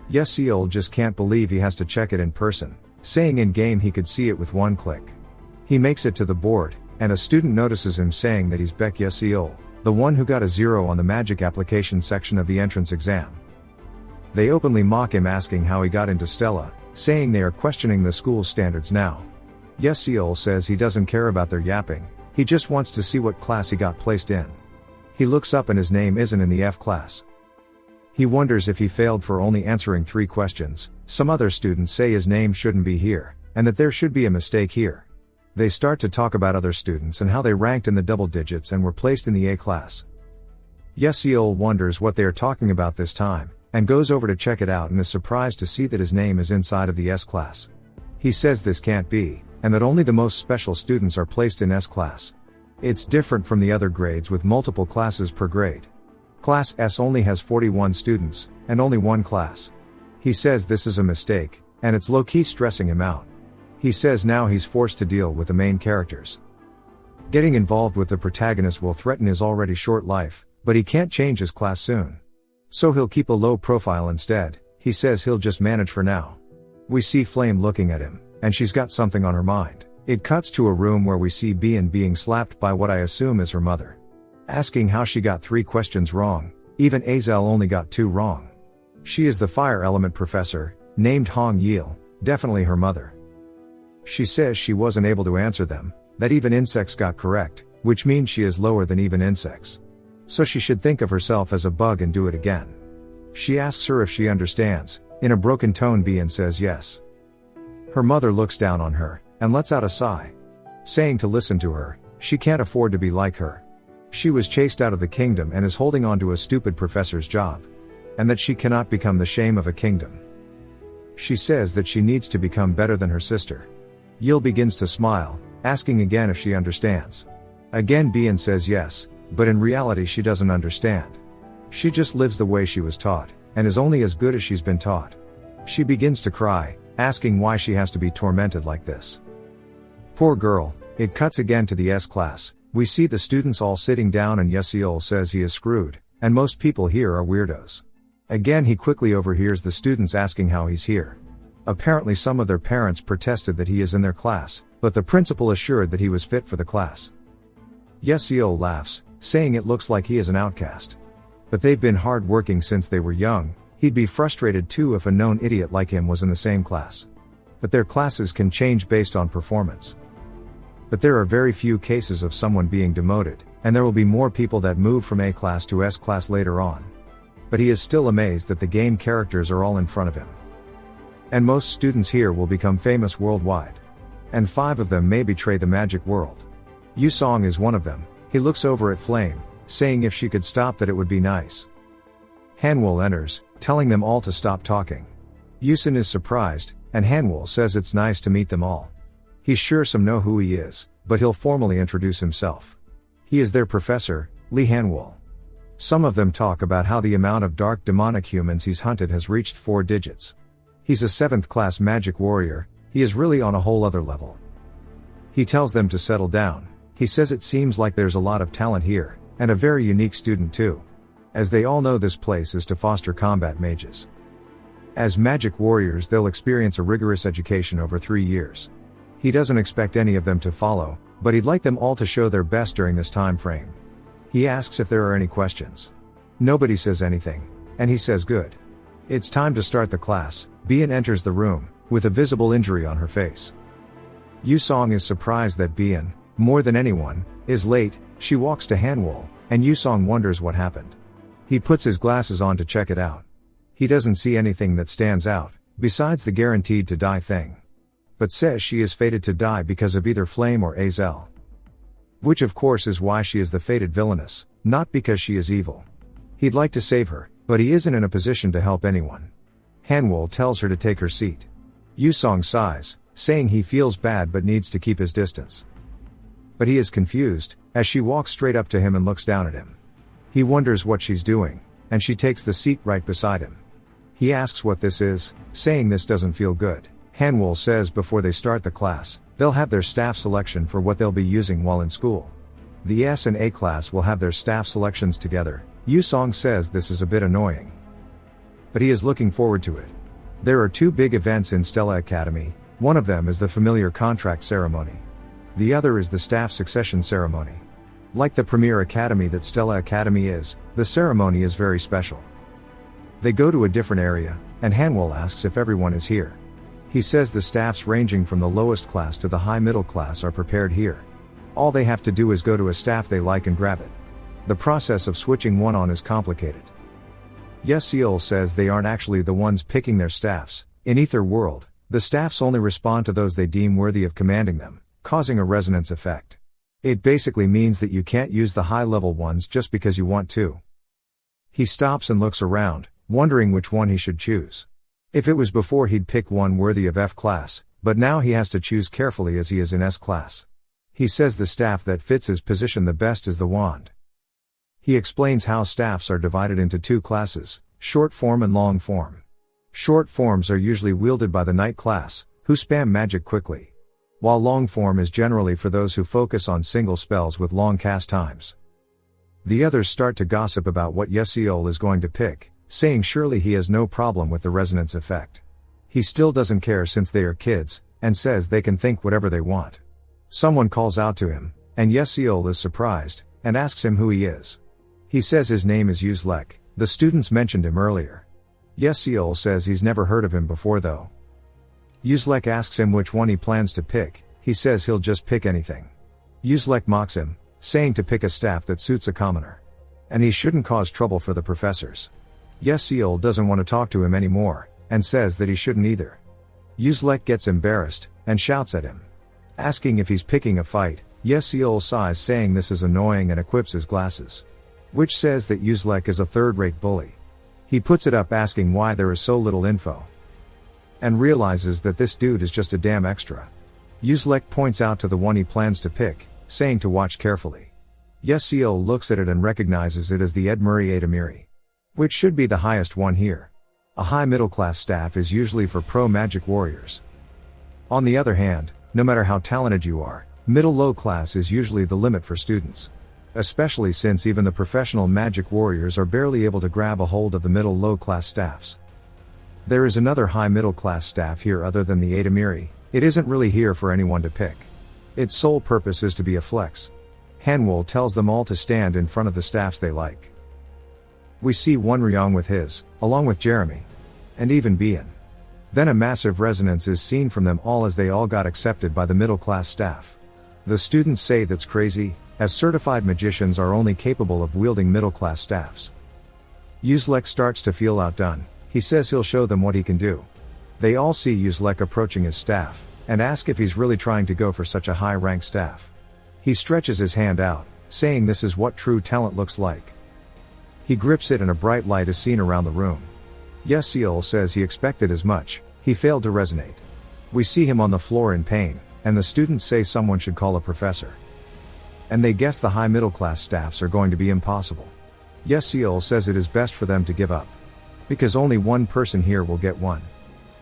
Yeseol just can't believe he has to check it in person, saying in game he could see it with one click. He makes it to the board, and a student notices him, saying that he's Beck Yeseol, the one who got a 0 on the magic application section of the entrance exam. They openly mock him, asking how he got into Stella, saying they are questioning the school's standards now. Yeseol says he doesn't care about their yapping, he just wants to see what class he got placed in. He looks up and his name isn't in the F class. He wonders if he failed for only answering 3 questions. Some other students say his name shouldn't be here, and that there should be a mistake here. They start to talk about other students and how they ranked in the double digits and were placed in the A class. Yeseol wonders what they are talking about this time, and goes over to check it out and is surprised to see that his name is inside of the S class. He says this can't be, and that only the most special students are placed in S class. It's different from the other grades with multiple classes per grade. Class S only has 41 students, and only one class. He says this is a mistake, and it's low-key stressing him out. He says now he's forced to deal with the main characters. Getting involved with the protagonist will threaten his already short life, but he can't change his class soon. So he'll keep a low profile instead. He says he'll just manage for now. We see Flame looking at him, and she's got something on her mind. It cuts to a room where we see Bien being slapped by what I assume is her mother. Asking how she got 3 questions wrong, even Azel only got 2 wrong. She is the fire element professor, named Hong Yil, definitely her mother. She says she wasn't able to answer them, that even insects got correct, which means she is lower than even insects. So she should think of herself as a bug and do it again. She asks her if she understands. In a broken tone, Bien says yes. Her mother looks down on her, and lets out a sigh, saying to listen to her, she can't afford to be like her. She was chased out of the kingdom and is holding on to a stupid professor's job. And that she cannot become the shame of a kingdom. She says that she needs to become better than her sister. Yil begins to smile, asking again if she understands. Again Bien says yes, but in reality she doesn't understand. She just lives the way she was taught, and is only as good as she's been taught. She begins to cry, asking why she has to be tormented like this. Poor girl. It cuts again to the S class. We see the students all sitting down and Yeseol says he is screwed, and most people here are weirdos. Again he quickly overhears the students asking how he's here. Apparently some of their parents protested that he is in their class, but the principal assured that he was fit for the class. Yeseol laughs, saying it looks like he is an outcast. But they've been hard working since they were young. He'd be frustrated too if a known idiot like him was in the same class. But their classes can change based on performance. But there are very few cases of someone being demoted, and there will be more people that move from A class to S class later on. But he is still amazed that the game characters are all in front of him. And most students here will become famous worldwide. And 5 of them may betray the magic world. Yusong is one of them. He looks over at Flame, saying if she could stop that it would be nice. Hanwol enters, telling them all to stop talking. Yusin is surprised, and Hanwol says it's nice to meet them all. He's sure some know who he is, but he'll formally introduce himself. He is their professor, Lee Hanwol. Some of them talk about how the amount of dark demonic humans he's hunted has reached 4 digits. He's a 7th class magic warrior. He is really on a whole other level. He tells them to settle down. He says it seems like there's a lot of talent here, and a very unique student too. As they all know, this place is to foster combat mages. As magic warriors they'll experience a rigorous education over 3 years. He doesn't expect any of them to follow, but he'd like them all to show their best during this time frame. He asks if there are any questions. Nobody says anything, and he says good. It's time to start the class. Bien enters the room, with a visible injury on her face. Yusong is surprised that Bien, more than anyone, is late. She walks to Hanwol, and Yusong wonders what happened. He puts his glasses on to check it out. He doesn't see anything that stands out, besides the guaranteed to die thing. But says she is fated to die because of either Flame or Azel. Which of course is why she is the fated villainess, not because she is evil. He'd like to save her, but he isn't in a position to help anyone. Hanwol tells her to take her seat. Yusong sighs, saying he feels bad but needs to keep his distance. But he is confused, as she walks straight up to him and looks down at him. He wonders what she's doing, and she takes the seat right beside him. He asks what this is, saying this doesn't feel good. Hanwol says before they start the class, they'll have their staff selection for what they'll be using while in school. The S and A class will have their staff selections together. Yusong says this is a bit annoying, but he is looking forward to it. There are two big events in Stella Academy. One of them is the familiar contract ceremony. The other is the staff succession ceremony. Like the premier academy that Stella Academy is, the ceremony is very special. They go to a different area, and Hanwol asks if everyone is here. He says the staffs ranging from the lowest class to the high middle class are prepared here. All they have to do is go to a staff they like and grab it. The process of switching one on is complicated. Yeseol says they aren't actually the ones picking their staffs. In Ether World, the staffs only respond to those they deem worthy of commanding them, causing a resonance effect. It basically means that you can't use the high-level ones just because you want to. He stops and looks around, wondering which one he should choose. If it was before, he'd pick one worthy of F class, but now he has to choose carefully as he is in S class. He says the staff that fits his position the best is the wand. He explains how staffs are divided into two classes, short form and long form. Short forms are usually wielded by the knight class, who spam magic quickly, while long form is generally for those who focus on single spells with long cast times. The others start to gossip about what Yeseol is going to pick, saying surely he has no problem with the resonance effect. He still doesn't care since they are kids, and says they can think whatever they want. Someone calls out to him, and Yeseol is surprised, and asks him who he is. He says his name is Yuzlek. The students mentioned him earlier. Yeseol says he's never heard of him before though. Yuzlek asks him which one he plans to pick. He says he'll just pick anything. Yuzlek mocks him, saying to pick a staff that suits a commoner. And he shouldn't cause trouble for the professors. Yeseol doesn't want to talk to him anymore, and says that he shouldn't either. Yuzlek gets embarrassed, and shouts at him, asking if he's picking a fight. Yeseol sighs, saying this is annoying, and equips his glasses, which says that Yuzlek is a third-rate bully. He puts it up asking why there is so little info, and realizes that this dude is just a damn extra. Yuzlek points out to the one he plans to pick, saying to watch carefully. Yeseol looks at it and recognizes it as the Edmuri Adamiri, which should be the highest one here. A high middle-class staff is usually for pro-magic warriors. On the other hand, no matter how talented you are, middle-low class is usually the limit for students. Especially since even the professional magic warriors are barely able to grab a hold of the middle-low class staffs. There is another high middle-class staff here other than the Adamiri. It isn't really here for anyone to pick. Its sole purpose is to be a flex. Hanwol tells them all to stand in front of the staffs they like. We see Wonryong with his, along with Jeremy, and even Bian. Then a massive resonance is seen from them all as they all got accepted by the middle-class staff. The students say that's crazy, as certified magicians are only capable of wielding middle-class staffs. Yuzlek starts to feel outdone. He says he'll show them what he can do. They all see Yuzlek approaching his staff, and ask if he's really trying to go for such a high-rank staff. He stretches his hand out, saying this is what true talent looks like. He grips it and a bright light is seen around the room. Yeseol says he expected as much. He failed to resonate. We see him on the floor in pain, and the students say someone should call a professor. And they guess the high middle-class staffs are going to be impossible. Yeseol says it is best for them to give up, because only one person here will get one.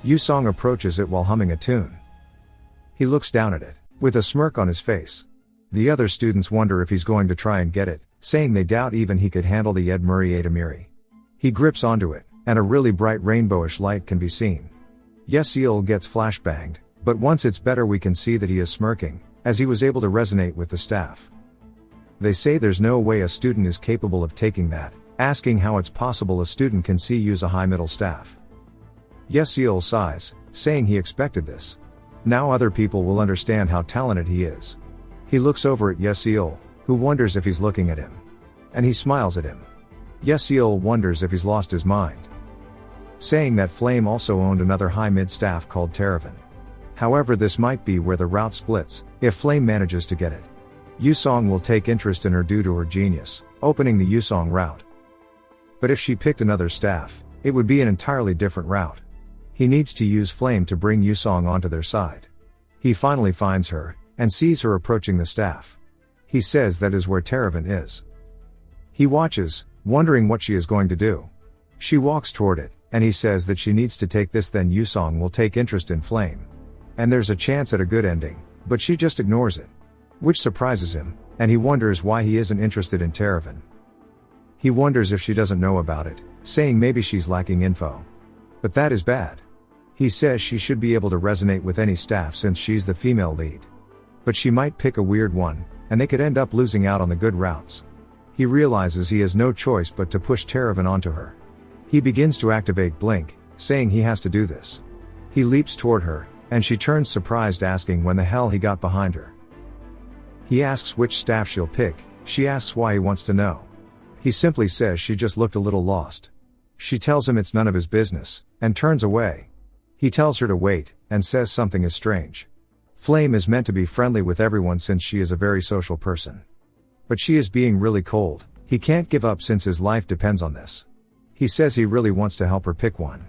Yusong approaches it while humming a tune. He looks down at it, with a smirk on his face. The other students wonder if he's going to try and get it, saying they doubt even he could handle the Edmuri Adamiri. He grips onto it, and a really bright rainbowish light can be seen. Yeseol gets flashbanged, but once it's better we can see that he is smirking, as he was able to resonate with the staff. They say there's no way a student is capable of taking that, asking how it's possible a student can use a high middle staff. Yeseol sighs, saying he expected this. Now other people will understand how talented he is. He looks over at Yeseol, who wonders if he's looking at him. And he smiles at him. Yeseol wonders if he's lost his mind, saying that Flame also owned another high mid staff called Teravan. However, this might be where the route splits, if Flame manages to get it. Yusong will take interest in her due to her genius, opening the Yusong route. But if she picked another staff, it would be an entirely different route. He needs to use flame to bring Yusong onto their side. He finally finds her, and sees her approaching the staff. He says that is where Teravan is. He watches, wondering what she is going to do. She walks toward it, and he says that she needs to take this, then Yusong will take interest in flame. And there's a chance at a good ending, but she just ignores it. Which surprises him, and he wonders why he isn't interested in Teravan. He wonders if she doesn't know about it, saying maybe she's lacking info. But that is bad. He says she should be able to resonate with any staff since she's the female lead. But she might pick a weird one, and they could end up losing out on the good routes. He realizes he has no choice but to push Teravan onto her. He begins to activate Blink, saying he has to do this. He leaps toward her, and she turns surprised, asking when the hell he got behind her. He asks which staff she'll pick. She asks why he wants to know. He simply says she just looked a little lost. She tells him it's none of his business, and turns away. He tells her to wait, and says something is strange. Flame is meant to be friendly with everyone since she is a very social person. But she is being really cold. He can't give up since his life depends on this. He says he really wants to help her pick one.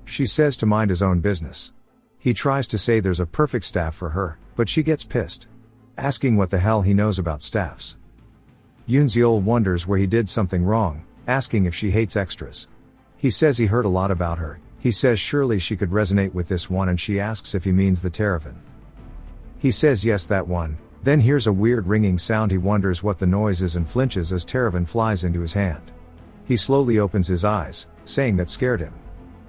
She says to mind his own business. He tries to say there's a perfect staff for her, but she gets pissed, asking what the hell he knows about staffs. Yoon-seol wonders where he did something wrong, asking if she hates extras. He says he heard a lot about her. He says surely she could resonate with this one, and she asks if he means the Teravan. He says yes, that one, then hears a weird ringing sound. He wonders what the noise is and flinches as Teravan flies into his hand. He slowly opens his eyes, saying that scared him.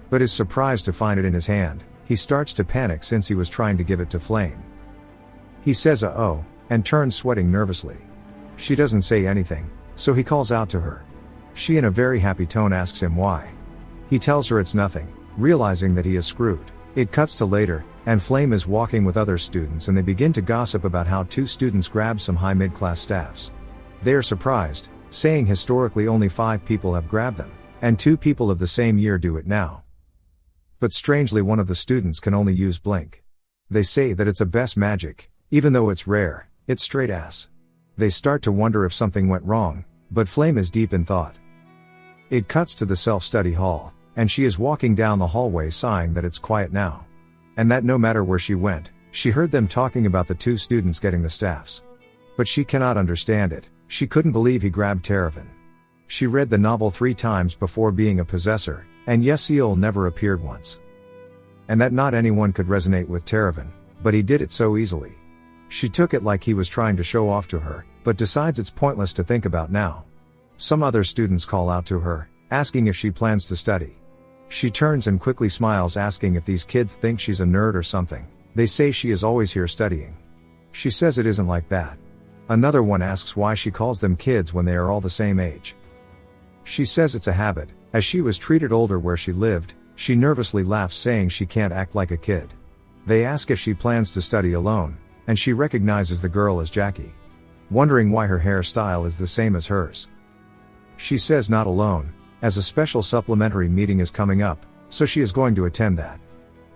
But is surprised to find it in his hand. He starts to panic since he was trying to give it to Flame. He says oh, and turns sweating nervously. She doesn't say anything, so he calls out to her. She in a very happy tone asks him why. He tells her it's nothing, realizing that he is screwed. It cuts to later, and Flame is walking with other students, and they begin to gossip about how 2 students grabbed some high mid-class staffs. They are surprised, saying historically only 5 people have grabbed them, and 2 people of the same year do it now. But strangely one of the students can only use Blink. They say that it's a best magic, even though it's rare, it's straight ass. They start to wonder if something went wrong, but Flame is deep in thought. It cuts to the self-study hall, and she is walking down the hallway sighing that it's quiet now. And that no matter where she went, she heard them talking about the 2 students getting the staffs. But she cannot understand it. She couldn't believe he grabbed Teravan. She read the novel 3 times before being a possessor, and Yeseol never appeared once. And that not anyone could resonate with Teravan, but he did it so easily. She took it like he was trying to show off to her, but decides it's pointless to think about now. Some other students call out to her, asking if she plans to study. She turns and quickly smiles, asking if these kids think she's a nerd or something. They say she is always here studying. She says it isn't like that. Another one asks why she calls them kids when they are all the same age. She says it's a habit, as she was treated older where she lived. She nervously laughs, saying she can't act like a kid. They ask if she plans to study alone, and she recognizes the girl as Jackie, wondering why her hairstyle is the same as hers. She says not alone, as a special supplementary meeting is coming up, so she is going to attend that.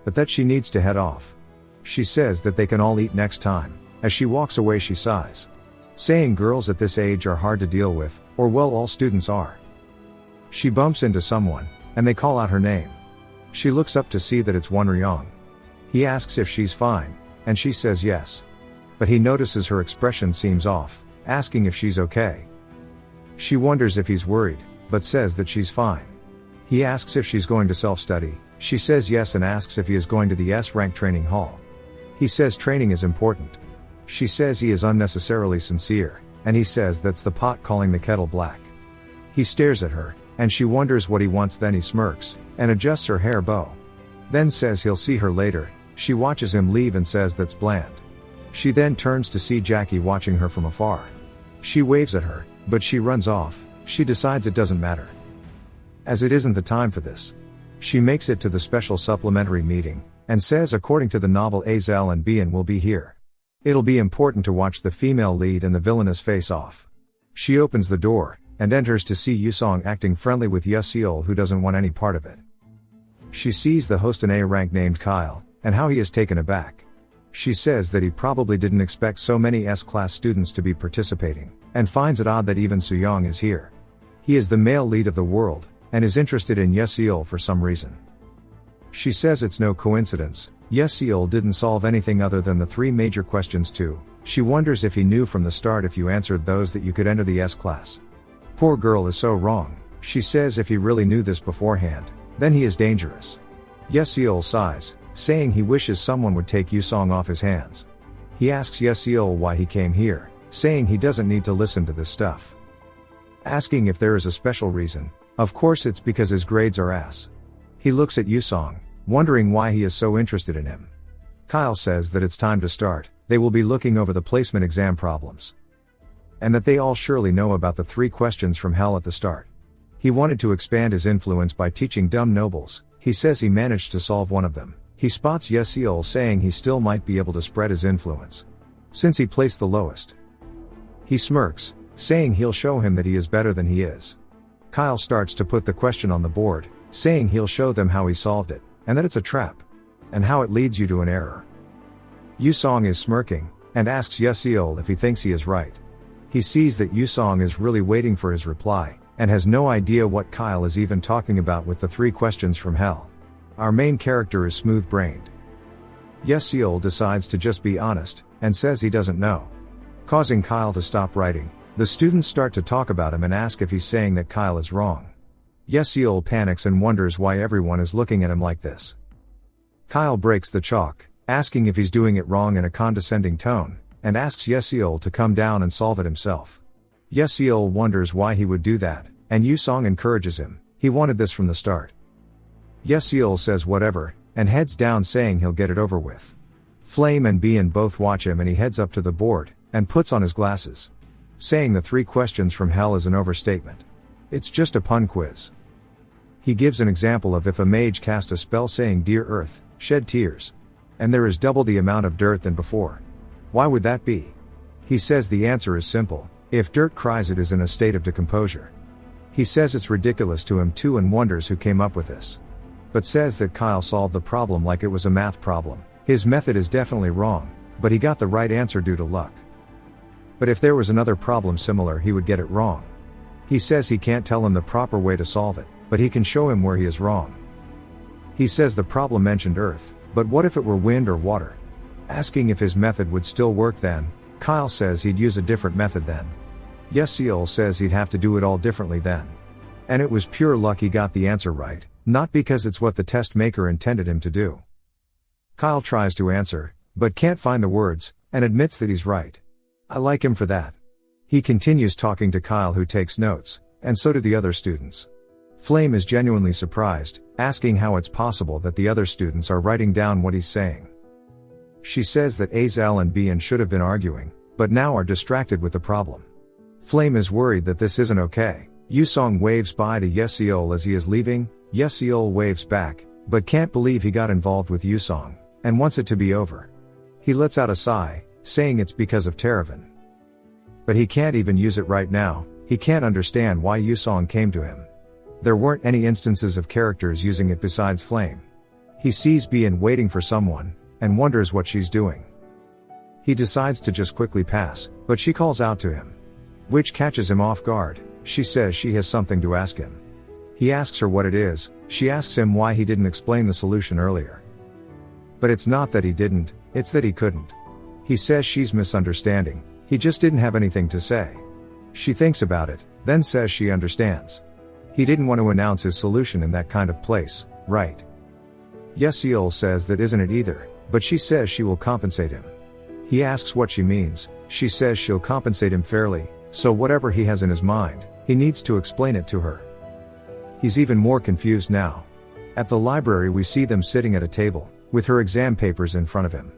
But that she needs to head off. She says that they can all eat next time. As she walks away she sighs, saying girls at this age are hard to deal with, or well, all students are. She bumps into someone, and they call out her name. She looks up to see that it's Wonryong. He asks if she's fine, and she says yes. But he notices her expression seems off, asking if she's okay. She wonders if he's worried, but says that she's fine. He asks if she's going to self-study. She says yes and asks if he is going to the S-rank training hall. He says training is important. She says he is unnecessarily sincere, and he says that's the pot calling the kettle black. He stares at her, and she wonders what he wants. Then he smirks, and adjusts her hair bow. Then says he'll see her later. She watches him leave and says that's bland. She then turns to see Jackie watching her from afar. She waves at her, but she runs off. She decides it doesn't matter, as it isn't the time for this. She makes it to the special supplementary meeting, and says according to the novel Azel and Bian will be here. It'll be important to watch the female lead and the villainous face off. She opens the door, and enters to see Yusong acting friendly with Yeseol, who doesn't want any part of it. She sees the host, an A-rank named Kyle, and how he is taken aback. She says that he probably didn't expect so many S-class students to be participating, and finds it odd that even Suyong is here. He is the male lead of the world, and is interested in Yeseol for some reason. She says it's no coincidence. Yeseol didn't solve anything other than the 3 major questions too. She wonders if he knew from the start if you answered those that you could enter the S class. Poor girl is so wrong. She says if he really knew this beforehand, then he is dangerous. Yeseol sighs, saying he wishes someone would take Yusong off his hands. He asks Yeseol why he came here, saying he doesn't need to listen to this stuff. Asking if there is a special reason, of course it's because his grades are ass. He looks at Yusong, wondering why he is so interested in him. Kyle says that it's time to start, they will be looking over the placement exam problems. And that they all surely know about the 3 questions from hell at the start. He wanted to expand his influence by teaching dumb nobles. He says he managed to solve one of them. He spots Yeseol saying he still might be able to spread his influence, since he placed the lowest. He smirks, saying he'll show him that he is better than he is. Kyle starts to put the question on the board, saying he'll show them how he solved it, and that it's a trap, and how it leads you to an error. Yusong is smirking, and asks Yeseol if he thinks he is right. He sees that Yusong is really waiting for his reply, and has no idea what Kyle is even talking about with the 3 questions from hell. Our main character is smooth-brained. Yeseol decides to just be honest, and says he doesn't know, causing Kyle to stop writing. The students start to talk about him and ask if he's saying that Kyle is wrong. Yeseol panics and wonders why everyone is looking at him like this. Kyle breaks the chalk, asking if he's doing it wrong in a condescending tone, and asks Yeseol to come down and solve it himself. Yeseol wonders why he would do that, and Yusong encourages him. He wanted this from the start. Yeseol says whatever, and heads down saying he'll get it over with. Flame and Bien both watch him and he heads up to the board, and puts on his glasses. Saying the 3 questions from hell is an overstatement. It's just a pun quiz. He gives an example of if a mage cast a spell saying Dear Earth, shed tears. And there is double the amount of dirt than before. Why would that be? He says the answer is simple. If dirt cries it is in a state of decomposure. He says it's ridiculous to him too and wonders who came up with this. But says that Kyle solved the problem like it was a math problem. His method is definitely wrong, but he got the right answer due to luck. But if there was another problem similar he would get it wrong. He says he can't tell him the proper way to solve it, but he can show him where he is wrong. He says the problem mentioned earth, but what if it were wind or water? Asking if his method would still work then, Kyle says he'd use a different method then. Yeseol says he'd have to do it all differently then. And it was pure luck he got the answer right, not because it's what the test maker intended him to do. Kyle tries to answer, but can't find the words, and admits that he's right. I like him for that. He continues talking to Kyle who takes notes, and so do the other students. Flame is genuinely surprised, asking how it's possible that the other students are writing down what he's saying. She says that Azel and Bien should have been arguing, but now are distracted with the problem. Flame is worried that this isn't okay. Yusong waves bye to Yeseol as he is leaving. Yeseol waves back, but can't believe he got involved with Yusong, and wants it to be over. He lets out a sigh, saying it's because of Teravan. But he can't even use it right now. He can't understand why Yusong came to him. There weren't any instances of characters using it besides Flame. He sees Bien waiting for someone, and wonders what she's doing. He decides to just quickly pass, but she calls out to him, which catches him off guard. She says she has something to ask him. He asks her what it is. She asks him why he didn't explain the solution earlier. But it's not that he didn't, it's that he couldn't. He says she's misunderstanding, he just didn't have anything to say. She thinks about it, then says she understands. He didn't want to announce his solution in that kind of place, right? Yeseol says that isn't it either, but she says she will compensate him. He asks what she means. She says she'll compensate him fairly, so whatever he has in his mind, he needs to explain it to her. He's even more confused now. At the library we see them sitting at a table, with her exam papers in front of him.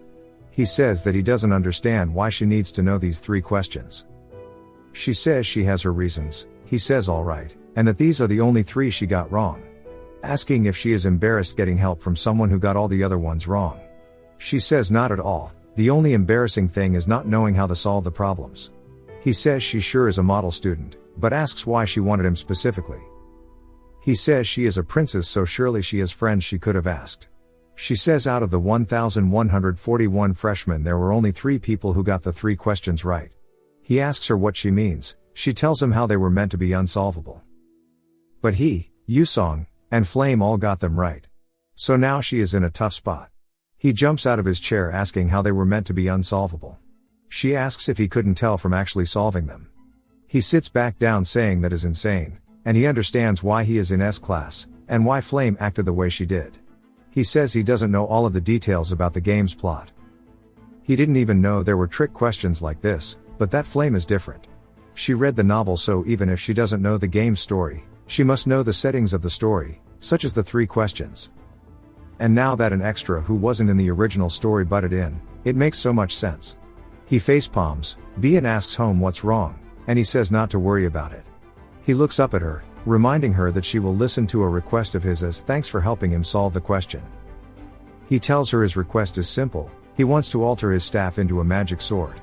He says that he doesn't understand why she needs to know these 3 questions. She says she has her reasons. He says alright, and that these are the only 3 she got wrong. Asking if she is embarrassed getting help from someone who got all the other ones wrong. She says not at all, the only embarrassing thing is not knowing how to solve the problems. He says she sure is a model student, but asks why she wanted him specifically. He says she is a princess so surely she has friends she could have asked. She says out of the 1,141 freshmen there were only 3 people who got the 3 questions right. He asks her what she means. She tells him how they were meant to be unsolvable. But he, Yusong, and Flame all got them right. So now she is in a tough spot. He jumps out of his chair asking how they were meant to be unsolvable. She asks if he couldn't tell from actually solving them. He sits back down saying that is insane, and he understands why he is in S class, and why Flame acted the way she did. He says he doesn't know all of the details about the game's plot. He didn't even know there were trick questions like this, but that Flame is different. She read the novel, so even if she doesn't know the game's story, she must know the settings of the story, such as the 3 questions. And now that an extra who wasn't in the original story butted in, it makes so much sense. He facepalms, and asks Home what's wrong, and he says not to worry about it. He looks up at her, reminding her that she will listen to a request of his as thanks for helping him solve the question. He tells her his request is simple, he wants to alter his staff into a magic sword.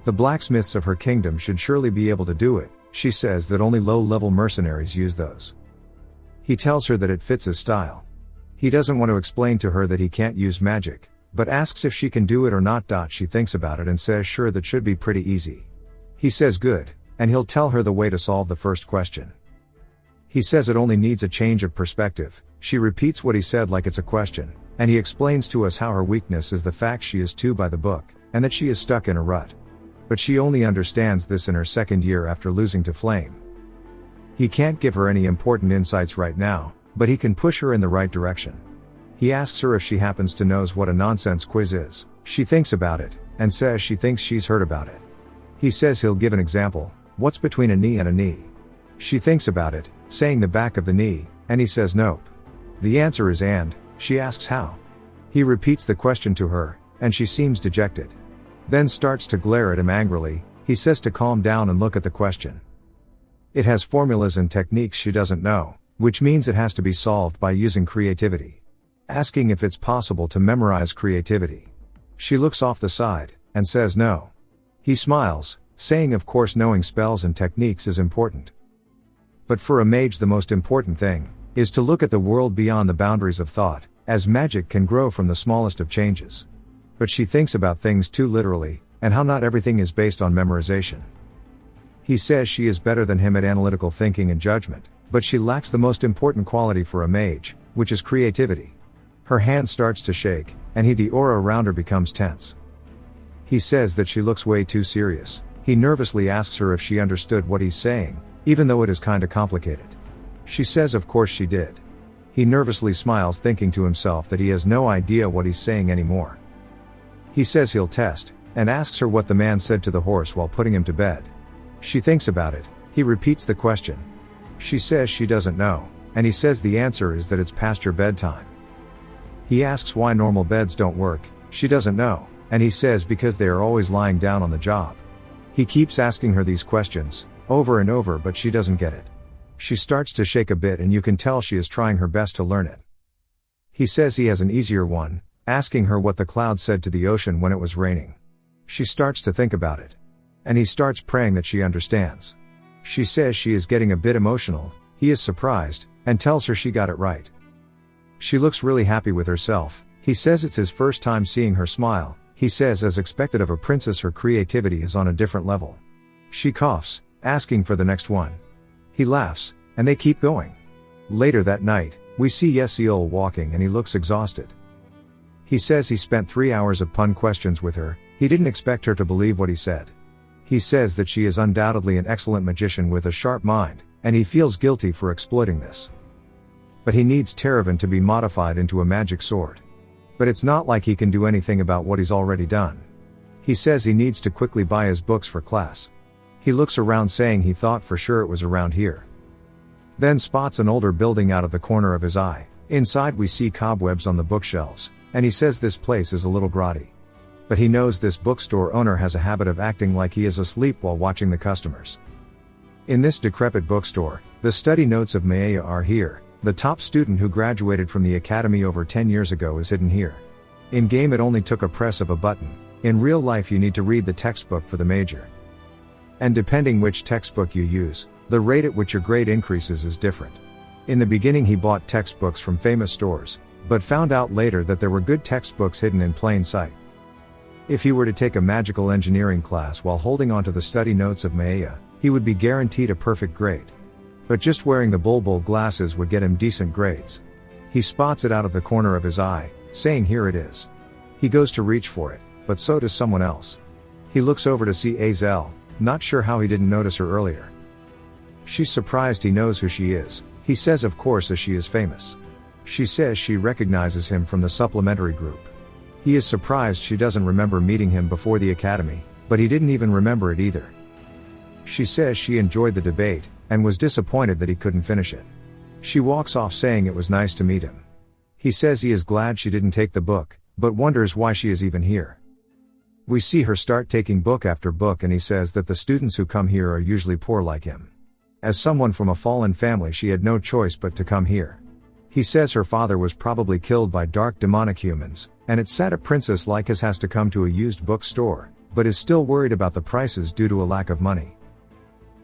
The blacksmiths of her kingdom should surely be able to do it, she says that only low-level mercenaries use those. He tells her that it fits his style. He doesn't want to explain to her that he can't use magic, but asks if she can do it or not. She thinks about it and says sure, that should be pretty easy. He says good, and he'll tell her the way to solve the first question. He says it only needs a change of perspective. She repeats what he said like it's a question, and he explains to us how her weakness is the fact she is too by the book, and that she is stuck in a rut. But she only understands this in her second year after losing to Flame. He can't give her any important insights right now, but he can push her in the right direction. He asks her if she happens to knows what a nonsense quiz is. She thinks about it, and says she thinks she's heard about it. He says he'll give an example, what's between a knee and a knee? She thinks about it, saying the back of the knee, and he says nope. The answer is and, she asks how. He repeats the question to her, and she seems dejected. Then starts to glare at him angrily. He says to calm down and look at the question. It has formulas and techniques she doesn't know, which means it has to be solved by using creativity. Asking if it's possible to memorize creativity. She looks off the side, and says no. He smiles, saying of course knowing spells and techniques is important. But for a mage the most important thing, is to look at the world beyond the boundaries of thought, as magic can grow from the smallest of changes. But she thinks about things too literally, and how not everything is based on memorization. He says she is better than him at analytical thinking and judgment, but she lacks the most important quality for a mage, which is creativity. Her hand starts to shake, and the aura around her becomes tense. He says that she looks way too serious. He nervously asks her if she understood what he's saying, even though it is kinda complicated. She says of course she did. He nervously smiles, thinking to himself that he has no idea what he's saying anymore. He says he'll test, and asks her what the man said to the horse while putting him to bed. She thinks about it. He repeats the question. She says she doesn't know, and he says the answer is that it's past your bedtime. He asks why normal beds don't work. She doesn't know, and he says because they are always lying down on the job. He keeps asking her these questions, over and over, but she doesn't get it. She starts to shake a bit, and you can tell she is trying her best to learn it. He says he has an easier one, asking her what the cloud said to the ocean when it was raining. She starts to think about it. And he starts praying that she understands. She says she is getting a bit emotional. He is surprised, and tells her she got it right. She looks really happy with herself. He says it's his first time seeing her smile. He says as expected of a princess her creativity is on a different level. She coughs, asking for the next one. He laughs, and they keep going. Later that night, we see Yesiol walking and he looks exhausted. He says he spent 3 hours of pun questions with her. He didn't expect her to believe what he said. He says that she is undoubtedly an excellent magician with a sharp mind, and he feels guilty for exploiting this. But he needs Terravan to be modified into a magic sword. But it's not like he can do anything about what he's already done. He says he needs to quickly buy his books for class. He looks around, saying he thought for sure it was around here. Then spots an older building out of the corner of his eye. Inside we see cobwebs on the bookshelves, and he says this place is a little grotty. But he knows this bookstore owner has a habit of acting like he is asleep while watching the customers. In this decrepit bookstore, the study notes of Maya are here. The top student who graduated from the academy over 10 years ago is hidden here. In game it only took a press of a button. In real life you need to read the textbook for the major. And depending which textbook you use, the rate at which your grade increases is different. In the beginning he bought textbooks from famous stores, but found out later that there were good textbooks hidden in plain sight. If he were to take a magical engineering class while holding onto the study notes of Maya, he would be guaranteed a perfect grade. But just wearing the bulbul glasses would get him decent grades. He spots it out of the corner of his eye, saying here it is. He goes to reach for it, but so does someone else. He looks over to see Azel, not sure how he didn't notice her earlier. She's surprised he knows who she is. He says of course as she is famous. She says she recognizes him from the supplementary group. He is surprised she doesn't remember meeting him before the academy, but he didn't even remember it either. She says she enjoyed the debate, and was disappointed that he couldn't finish it. She walks off saying it was nice to meet him. He says he is glad she didn't take the book, but wonders why she is even here. We see her start taking book after book and he says that the students who come here are usually poor like him. As someone from a fallen family she had no choice but to come here. He says her father was probably killed by dark demonic humans, and it's sad a princess like us has to come to a used bookstore, but is still worried about the prices due to a lack of money.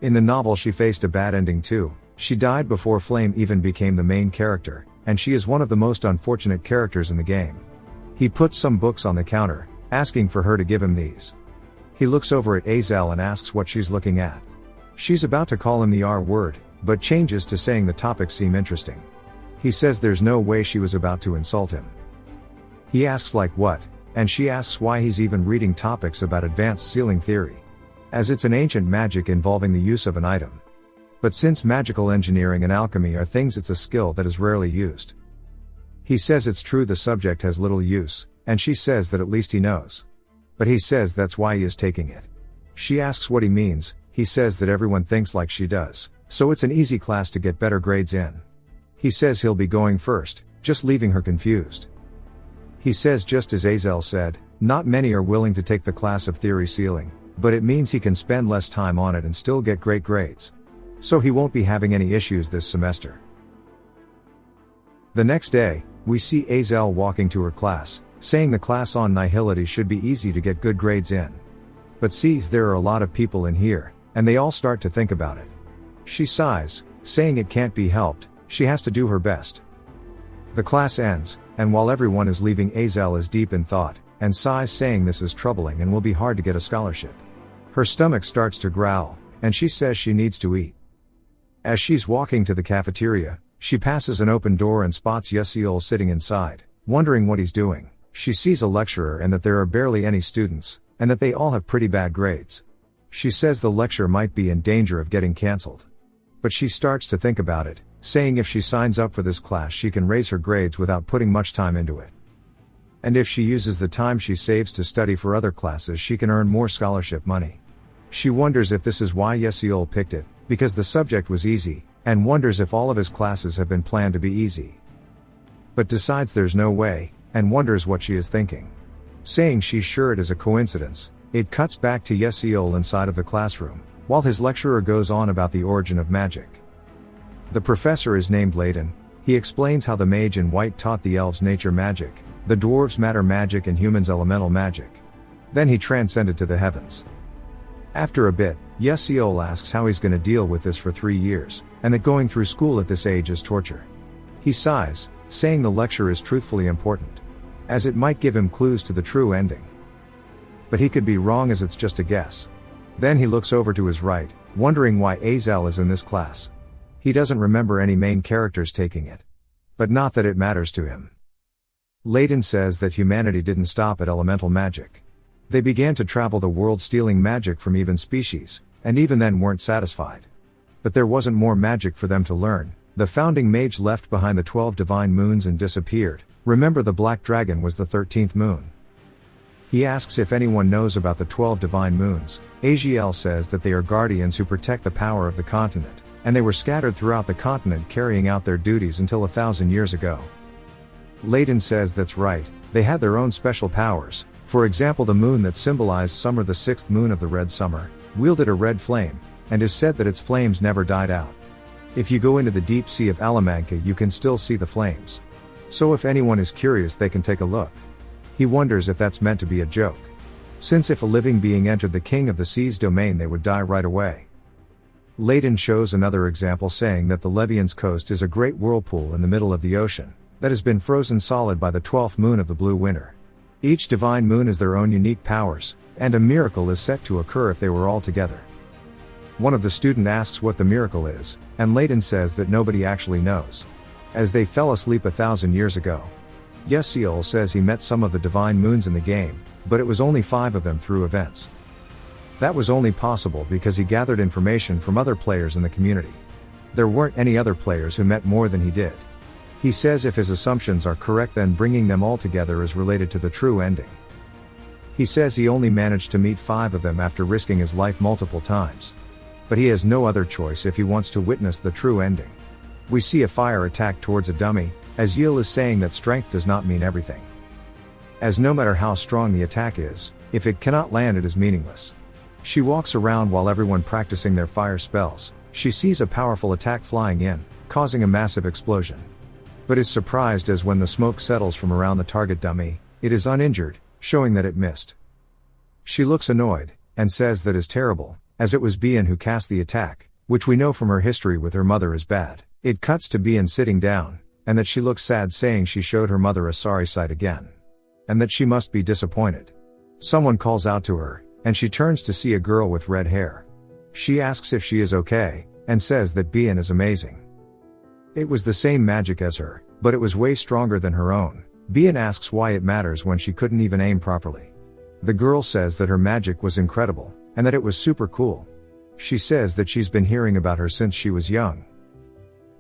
In the novel she faced a bad ending too. She died before Flame even became the main character, and she is one of the most unfortunate characters in the game. He puts some books on the counter, asking for her to give him these. He looks over at Azel and asks what she's looking at. She's about to call him the R word, but changes to saying the topics seem interesting. He says there's no way she was about to insult him. He asks like what, and she asks why he's even reading topics about advanced sealing theory. As it's an ancient magic involving the use of an item. But since magical engineering and alchemy are things, it's a skill that is rarely used. He says it's true the subject has little use, and she says that at least he knows. But he says that's why he is taking it. She asks what he means. He says that everyone thinks like she does, so it's an easy class to get better grades in. He says he'll be going first, just leaving her confused. He says just as Azel said, not many are willing to take the class of theory sealing, but it means he can spend less time on it and still get great grades. So he won't be having any issues this semester. The next day, we see Azel walking to her class, saying the class on nihility should be easy to get good grades in. But sees there are a lot of people in here, and they all start to think about it. She sighs, saying it can't be helped, she has to do her best. The class ends, and while everyone is leaving, Azel is deep in thought, and sighs saying this is troubling and will be hard to get a scholarship. Her stomach starts to growl, and she says she needs to eat. As she's walking to the cafeteria, she passes an open door and spots Yesiol sitting inside, wondering what he's doing. She sees a lecturer and that there are barely any students, and that they all have pretty bad grades. She says the lecture might be in danger of getting cancelled. But she starts to think about it, saying if she signs up for this class she can raise her grades without putting much time into it. And if she uses the time she saves to study for other classes she can earn more scholarship money. She wonders if this is why Yesiol picked it, because the subject was easy, and wonders if all of his classes have been planned to be easy. But decides there's no way, and wonders what she is thinking. Saying she's sure it is a coincidence, it cuts back to Yesiol inside of the classroom, while his lecturer goes on about the origin of magic. The professor is named Layden. He explains how the mage in white taught the elves nature magic, the dwarves matter magic and humans elemental magic. Then he transcended to the heavens. After a bit, Yesiol asks how he's gonna deal with this for 3 years, and that going through school at this age is torture. He sighs, saying the lecture is truthfully important, as it might give him clues to the true ending. But he could be wrong as it's just a guess. Then he looks over to his right, wondering why Azel is in this class. He doesn't remember any main characters taking it. But not that it matters to him. Layden says that humanity didn't stop at elemental magic. They began to travel the world stealing magic from even species, and even then weren't satisfied. But there wasn't more magic for them to learn. The founding mage left behind the 12 divine moons and disappeared. Remember, the black dragon was the 13th moon. He asks if anyone knows about the 12 divine moons. Aziel says that they are guardians who protect the power of the continent, and they were scattered throughout the continent carrying out their duties until 1,000 years ago. Layden says that's right, they had their own special powers. For example, the moon that symbolized summer, the 6th moon of the red summer, wielded a red flame, and is said that its flames never died out. If you go into the deep sea of Alamanca you can still see the flames. So if anyone is curious they can take a look. He wonders if that's meant to be a joke. Since if a living being entered the king of the sea's domain they would die right away. Layden shows another example saying that the Levian's coast is a great whirlpool in the middle of the ocean, that has been frozen solid by the 12th moon of the blue winter. Each divine moon has their own unique powers, and a miracle is set to occur if they were all together. One of the students asks what the miracle is, and Layden says that nobody actually knows. as they fell asleep 1,000 years ago. Yeseol says he met some of the divine moons in the game, but it was only 5 of them through events. That was only possible because he gathered information from other players in the community. There weren't any other players who met more than he did. He says if his assumptions are correct, then bringing them all together is related to the true ending. He says he only managed to meet 5 of them after risking his life multiple times. But he has no other choice if he wants to witness the true ending. We see a fire attack towards a dummy, as Yil is saying that strength does not mean everything. As no matter how strong the attack is, if it cannot land, it is meaningless. She walks around while everyone practicing their fire spells. She sees a powerful attack flying in, causing a massive explosion. But is surprised as when the smoke settles from around the target dummy, it is uninjured, showing that it missed. She looks annoyed, and says that is terrible, as it was Bien who cast the attack, which we know from her history with her mother is bad. It cuts to Bien sitting down, and that she looks sad, saying she showed her mother a sorry sight again. And that she must be disappointed. Someone calls out to her, and she turns to see a girl with red hair. She asks if she is okay, and says that Bien is amazing. It was the same magic as her, but it was way stronger than her own. Bien asks why it matters when she couldn't even aim properly. The girl says that her magic was incredible, and that it was super cool. She says that she's been hearing about her since she was young.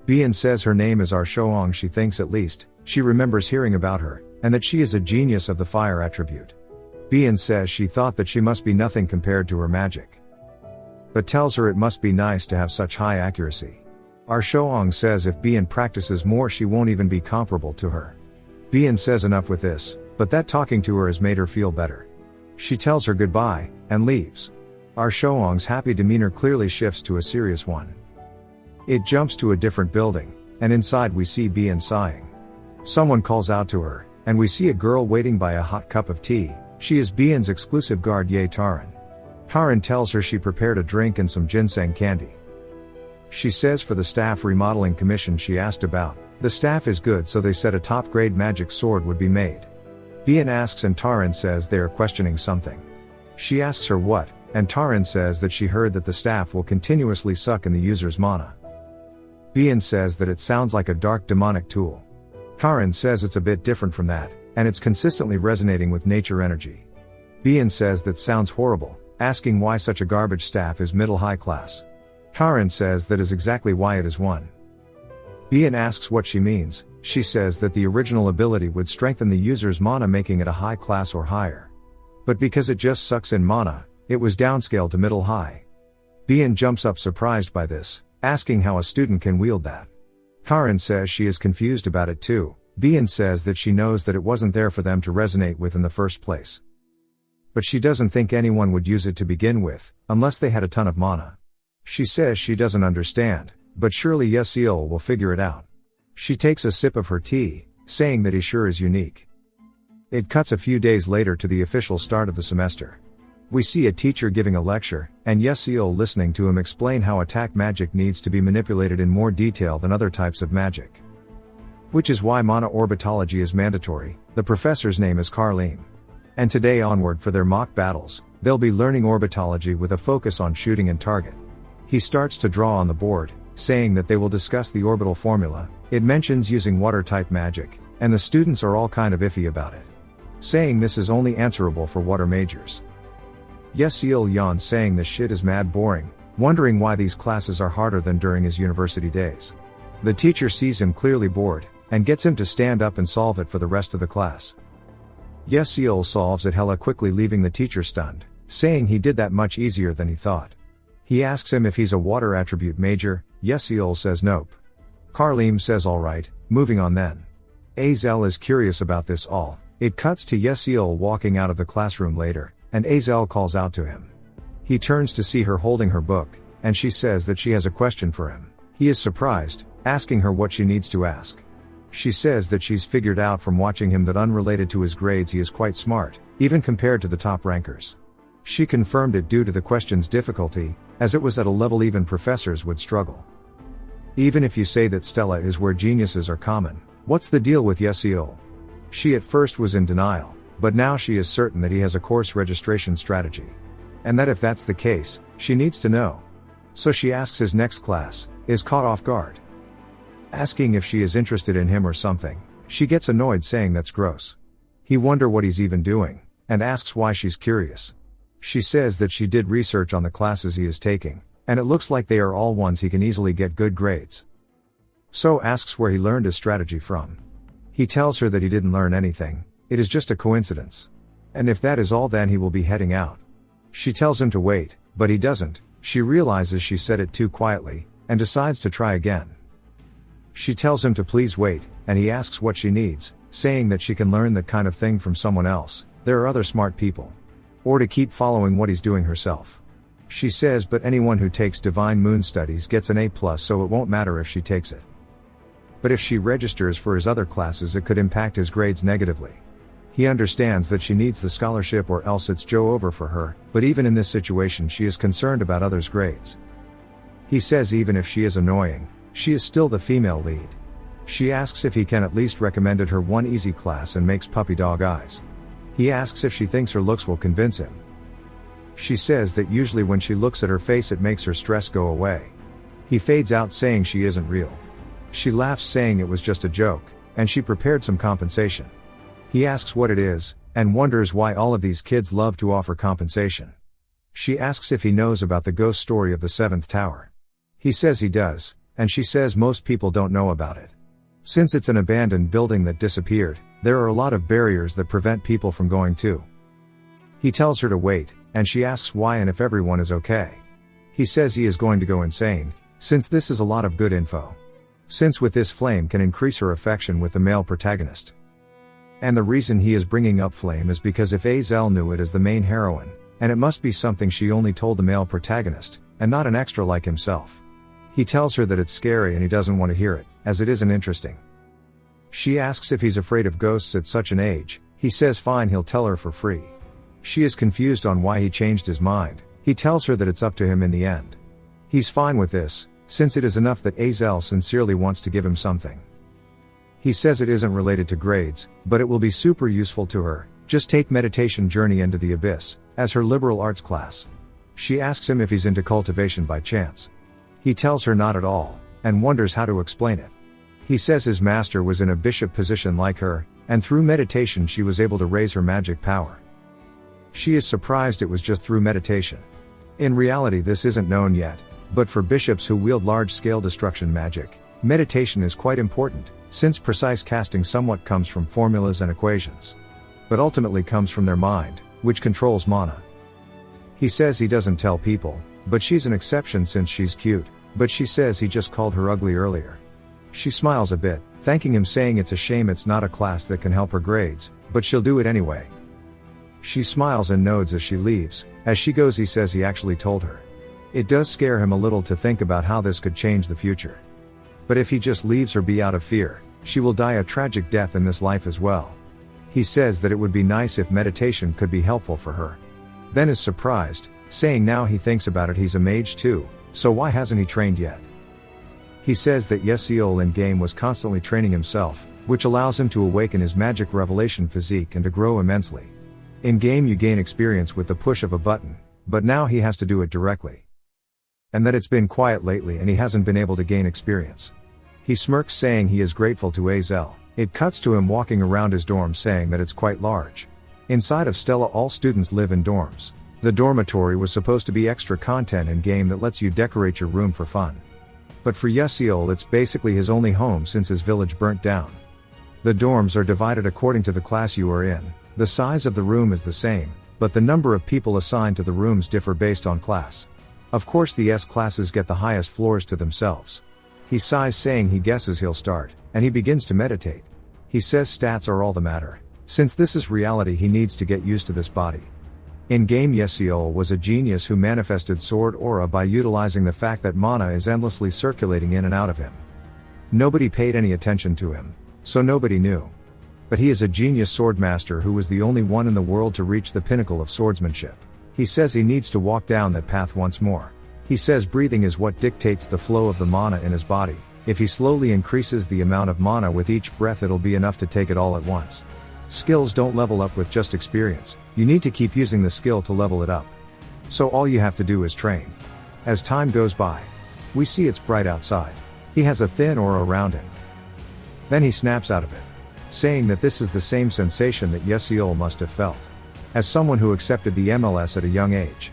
Bien says her name is Shoang. She thinks at least, she remembers hearing about her, and that she is a genius of the fire attribute. Bien says she thought that she must be nothing compared to her magic. But tells her it must be nice to have such high accuracy. Shoang says if Bien practices more she won't even be comparable to her. Bien says enough with this, but that talking to her has made her feel better. She tells her goodbye, and leaves. Shoang's happy demeanor clearly shifts to a serious one. It jumps to a different building, and inside we see Bien sighing. Someone calls out to her, and we see a girl waiting by a hot cup of tea. She is Bien's exclusive guard Ye Taran. Taran tells her she prepared a drink and some ginseng candy. She says for the staff remodeling commission she asked about, the staff is good, so they said a top-grade magic sword would be made. Bien asks and Taran says they are questioning something. She asks her what, and Taran says that she heard that the staff will continuously suck in the user's mana. Bien says that it sounds like a dark demonic tool. Taran says it's a bit different from that, and it's consistently resonating with nature energy. Bien says that sounds horrible, asking why such a garbage staff is middle-high class. Taran says that is exactly why it is one. Bien asks what she means. She says that the original ability would strengthen the user's mana, making it a high class or higher. But because it just sucks in mana, it was downscaled to middle-high. Bien jumps up surprised by this, asking how a student can wield that. Taran says she is confused about it too. Bien says that she knows that it wasn't there for them to resonate with in the first place. But she doesn't think anyone would use it to begin with, unless they had a ton of mana. She says she doesn't understand, but surely Yeseol will figure it out. She takes a sip of her tea, saying that he sure is unique. It cuts a few days later to the official start of the semester. We see a teacher giving a lecture, and Yeseol listening to him explain how attack magic needs to be manipulated in more detail than other types of magic. Which is why mana orbitology is mandatory. The professor's name is Carlim. And today onward for their mock battles, they'll be learning orbitology with a focus on shooting and target. He starts to draw on the board, saying that they will discuss the orbital formula. It mentions using water-type magic, and the students are all kind of iffy about it. Saying this is only answerable for water majors. Yeseol yawns, saying this shit is mad boring, wondering why these classes are harder than during his university days. The teacher sees him clearly bored, and gets him to stand up and solve it for the rest of the class. Yeseol solves it hella quickly, leaving the teacher stunned, saying he did that much easier than he thought. He asks him if he's a water attribute major. Yeseol says nope. Carlim says alright, moving on then. Azel is curious about this all. It cuts to Yeseol walking out of the classroom later, and Azel calls out to him. He turns to see her holding her book, and she says that she has a question for him. He is surprised, asking her what she needs to ask. She says that she's figured out from watching him that unrelated to his grades he is quite smart, even compared to the top rankers. She confirmed it due to the question's difficulty, as it was at a level even professors would struggle. Even if you say that Stella is where geniuses are common, what's the deal with Yeseol? She at first was in denial, but now she is certain that he has a course registration strategy. And that if that's the case, she needs to know. So she asks his next class, is caught off guard. asking if she is interested in him or something. She gets annoyed saying that's gross. He wonder what he's even doing, and asks why she's curious. She says that she did research on the classes he is taking, and it looks like they are all ones he can easily get good grades. So asks where he learned his strategy from. He tells her that he didn't learn anything, it is just a coincidence. And if that is all, then he will be heading out. She tells him to wait, but he doesn't. She realizes she said it too quietly, and decides to try again. She tells him to please wait, and he asks what she needs, saying that she can learn that kind of thing from someone else, there are other smart people. Or to keep following what he's doing herself. She says but anyone who takes Divine Moon Studies gets an A+, so it won't matter if she takes it. But if she registers for his other classes it could impact his grades negatively. He understands that she needs the scholarship or else it's Joe over for her, but even in this situation she is concerned about others' grades. He says even if she is annoying, she is still the female lead. She asks if he can at least recommended her one easy class and makes puppy dog eyes. He asks if she thinks her looks will convince him. She says that usually when she looks at her face it makes her stress go away. He fades out saying she isn't real. She laughs saying it was just a joke, and she prepared some compensation. He asks what it is, and wonders why all of these kids love to offer compensation. She asks if he knows about the ghost story of the 7th tower. He says he does, and she says most people don't know about it. Since it's an abandoned building that disappeared, there are a lot of barriers that prevent people from going to. He tells her to wait, and she asks why and if everyone is okay. He says he is going to go insane, since this is a lot of good info. Since with this Flame can increase her affection with the male protagonist. And the reason he is bringing up Flame is because if Azel knew it as the main heroine, and it must be something she only told the male protagonist, and not an extra like himself. He tells her that it's scary and he doesn't want to hear it, as it isn't interesting. She asks if he's afraid of ghosts at such an age, he says fine he'll tell her for free. She is confused on why he changed his mind, he tells her that it's up to him in the end. He's fine with this, since it is enough that Azel sincerely wants to give him something. He says it isn't related to grades, but it will be super useful to her, just take Meditation Journey into the Abyss, as her liberal arts class. She asks him if he's into cultivation by chance. He tells her not at all, and wonders how to explain it. He says his master was in a bishop position like her, and through meditation she was able to raise her magic power. She is surprised it was just through meditation. In reality this isn't known yet, but for bishops who wield large-scale destruction magic, meditation is quite important, since precise casting somewhat comes from formulas and equations. But ultimately comes from their mind, which controls mana. He says he doesn't tell people, but she's an exception since she's cute, but she says he just called her ugly earlier. She smiles a bit, thanking him saying it's a shame it's not a class that can help her grades, but she'll do it anyway. She smiles and nods as she leaves. As she goes he says he actually told her. It does scare him a little to think about how this could change the future. But if he just leaves her be out of fear, she will die a tragic death in this life as well. He says that it would be nice if meditation could be helpful for her. Then is surprised, saying now he thinks about it he's a mage too, so why hasn't he trained yet? He says that Yesiol in game was constantly training himself, which allows him to awaken his magic revelation physique and to grow immensely. In game you gain experience with the push of a button, but now he has to do it directly. And that it's been quiet lately and he hasn't been able to gain experience. He smirks saying he is grateful to Azel. It cuts to him walking around his dorm saying that it's quite large. Inside of Stella all students live in dorms. The dormitory was supposed to be extra content in game that lets you decorate your room for fun. But for Yesiol it's basically his only home since his village burnt down. The dorms are divided according to the class you are in. The size of the room is the same, but the number of people assigned to the rooms differ based on class. Of course the S classes get the highest floors to themselves. He sighs saying he guesses he'll start, and he begins to meditate. He says stats are all that matter. Since this is reality he needs to get used to this body. In game Yesiol was a genius who manifested sword aura by utilizing the fact that mana is endlessly circulating in and out of him. Nobody paid any attention to him, so nobody knew. But he is a genius swordmaster who was the only one in the world to reach the pinnacle of swordsmanship. He says he needs to walk down that path once more. He says breathing is what dictates the flow of the mana in his body. If he slowly increases the amount of mana with each breath it'll be enough to take it all at once. Skills don't level up with just experience, you need to keep using the skill to level it up. So all you have to do is train. As time goes by, we see it's bright outside. He has a thin aura around him. Then he snaps out of it, saying that this is the same sensation that Yeseol must have felt. As someone who accepted the MLS at a young age,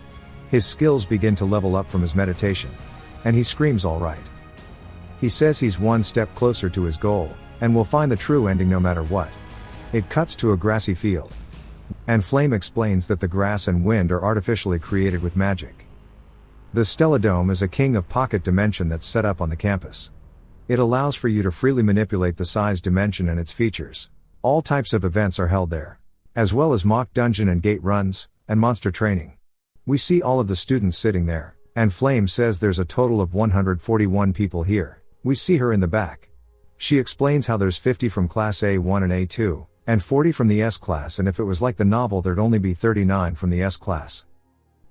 his skills begin to level up from his meditation. And he screams alright. He says he's one step closer to his goal, and will find the true ending no matter what. It cuts to a grassy field. And Flame explains that the grass and wind are artificially created with magic. The Stelladome is a king of pocket dimension that's set up on the campus. It allows for you to freely manipulate the size dimension and its features. All types of events are held there, as well as mock dungeon and gate runs, and monster training. We see all of the students sitting there, and Flame says there's a total of 141 people here. We see her in the back. She explains how there's 50 from Class A1 and A2, and 40 from the S class, and if it was like the novel there'd only be 39 from the S class.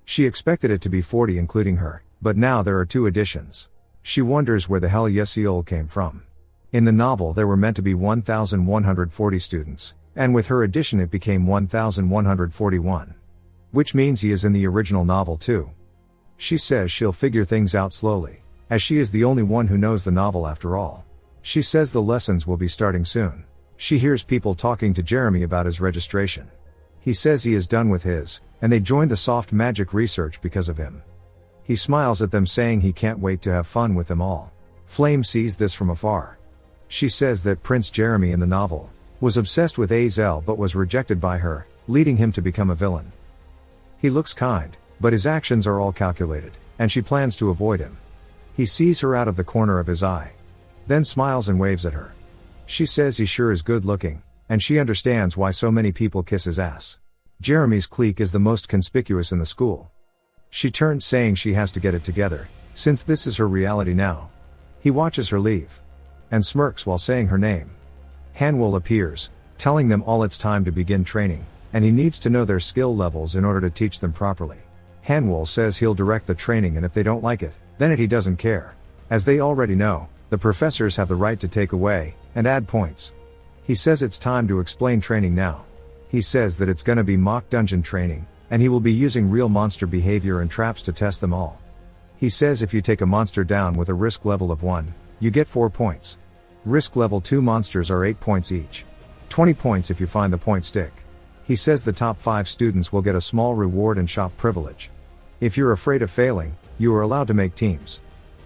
She expected it to be 40 including her, but now there are 2 additions. She wonders where the hell Yeseol came from. In the novel there were meant to be 1,140 students, and with her addition it became 1,141. Which means he is in the original novel too. She says she'll figure things out slowly, as she is the only one who knows the novel after all. She says the lessons will be starting soon. She hears people talking to Jeremy about his registration. He says he is done with his, and they joined the soft magic research because of him. He smiles at them saying he can't wait to have fun with them all. Flame sees this from afar. She says that Prince Jeremy in the novel was obsessed with Azel but was rejected by her, leading him to become a villain. He looks kind, but his actions are all calculated, and she plans to avoid him. He sees her out of the corner of his eye, then smiles and waves at her. She says he sure is good looking, and she understands why so many people kiss his ass. Jeremy's clique is the most conspicuous in the school. She turns saying she has to get it together, since this is her reality now. He watches her leave, and smirks while saying her name. Hanwha appears, telling them all it's time to begin training, and he needs to know their skill levels in order to teach them properly. Hanwha says he'll direct the training, and if they don't like it, then he doesn't care. As they already know, the professors have the right to take away and add points. He says it's time to explain training now. He says that it's gonna be mock dungeon training, and he will be using real monster behavior and traps to test them all. He says if you take a monster down with a risk level of 1, you get 4 points. Risk level 2 monsters are 8 points each. 20 points if you find the point stick. He says the top 5 students will get a small reward and shop privilege. If you're afraid of failing, you are allowed to make teams.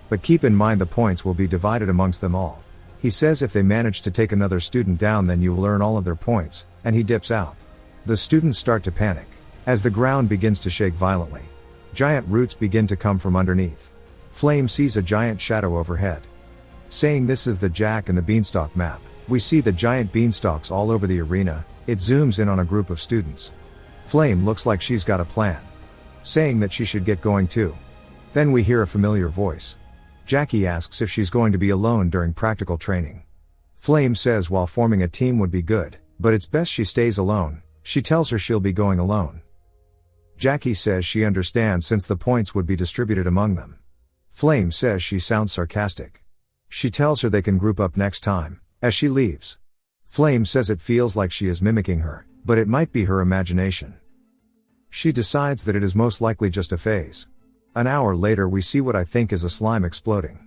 But keep in mind the points will be divided amongst them all. He says if they manage to take another student down then you will earn all of their points, and he dips out. The students start to panic, as the ground begins to shake violently. Giant roots begin to come from underneath. Flame sees a giant shadow overhead. Saying this is the Jack and the Beanstalk map, we see the giant beanstalks all over the arena. It zooms in on a group of students. Flame looks like she's got a plan, saying that she should get going too. Then we hear a familiar voice. Jackie asks if she's going to be alone during practical training. Flame says while forming a team would be good, but it's best she stays alone. She tells her she'll be going alone. Jackie says she understands since the points would be distributed among them. Flame says she sounds sarcastic. She tells her they can group up next time, as she leaves. Flame says it feels like she is mimicking her, but it might be her imagination. She decides that it is most likely just a phase. An hour later we see what I think is a slime exploding.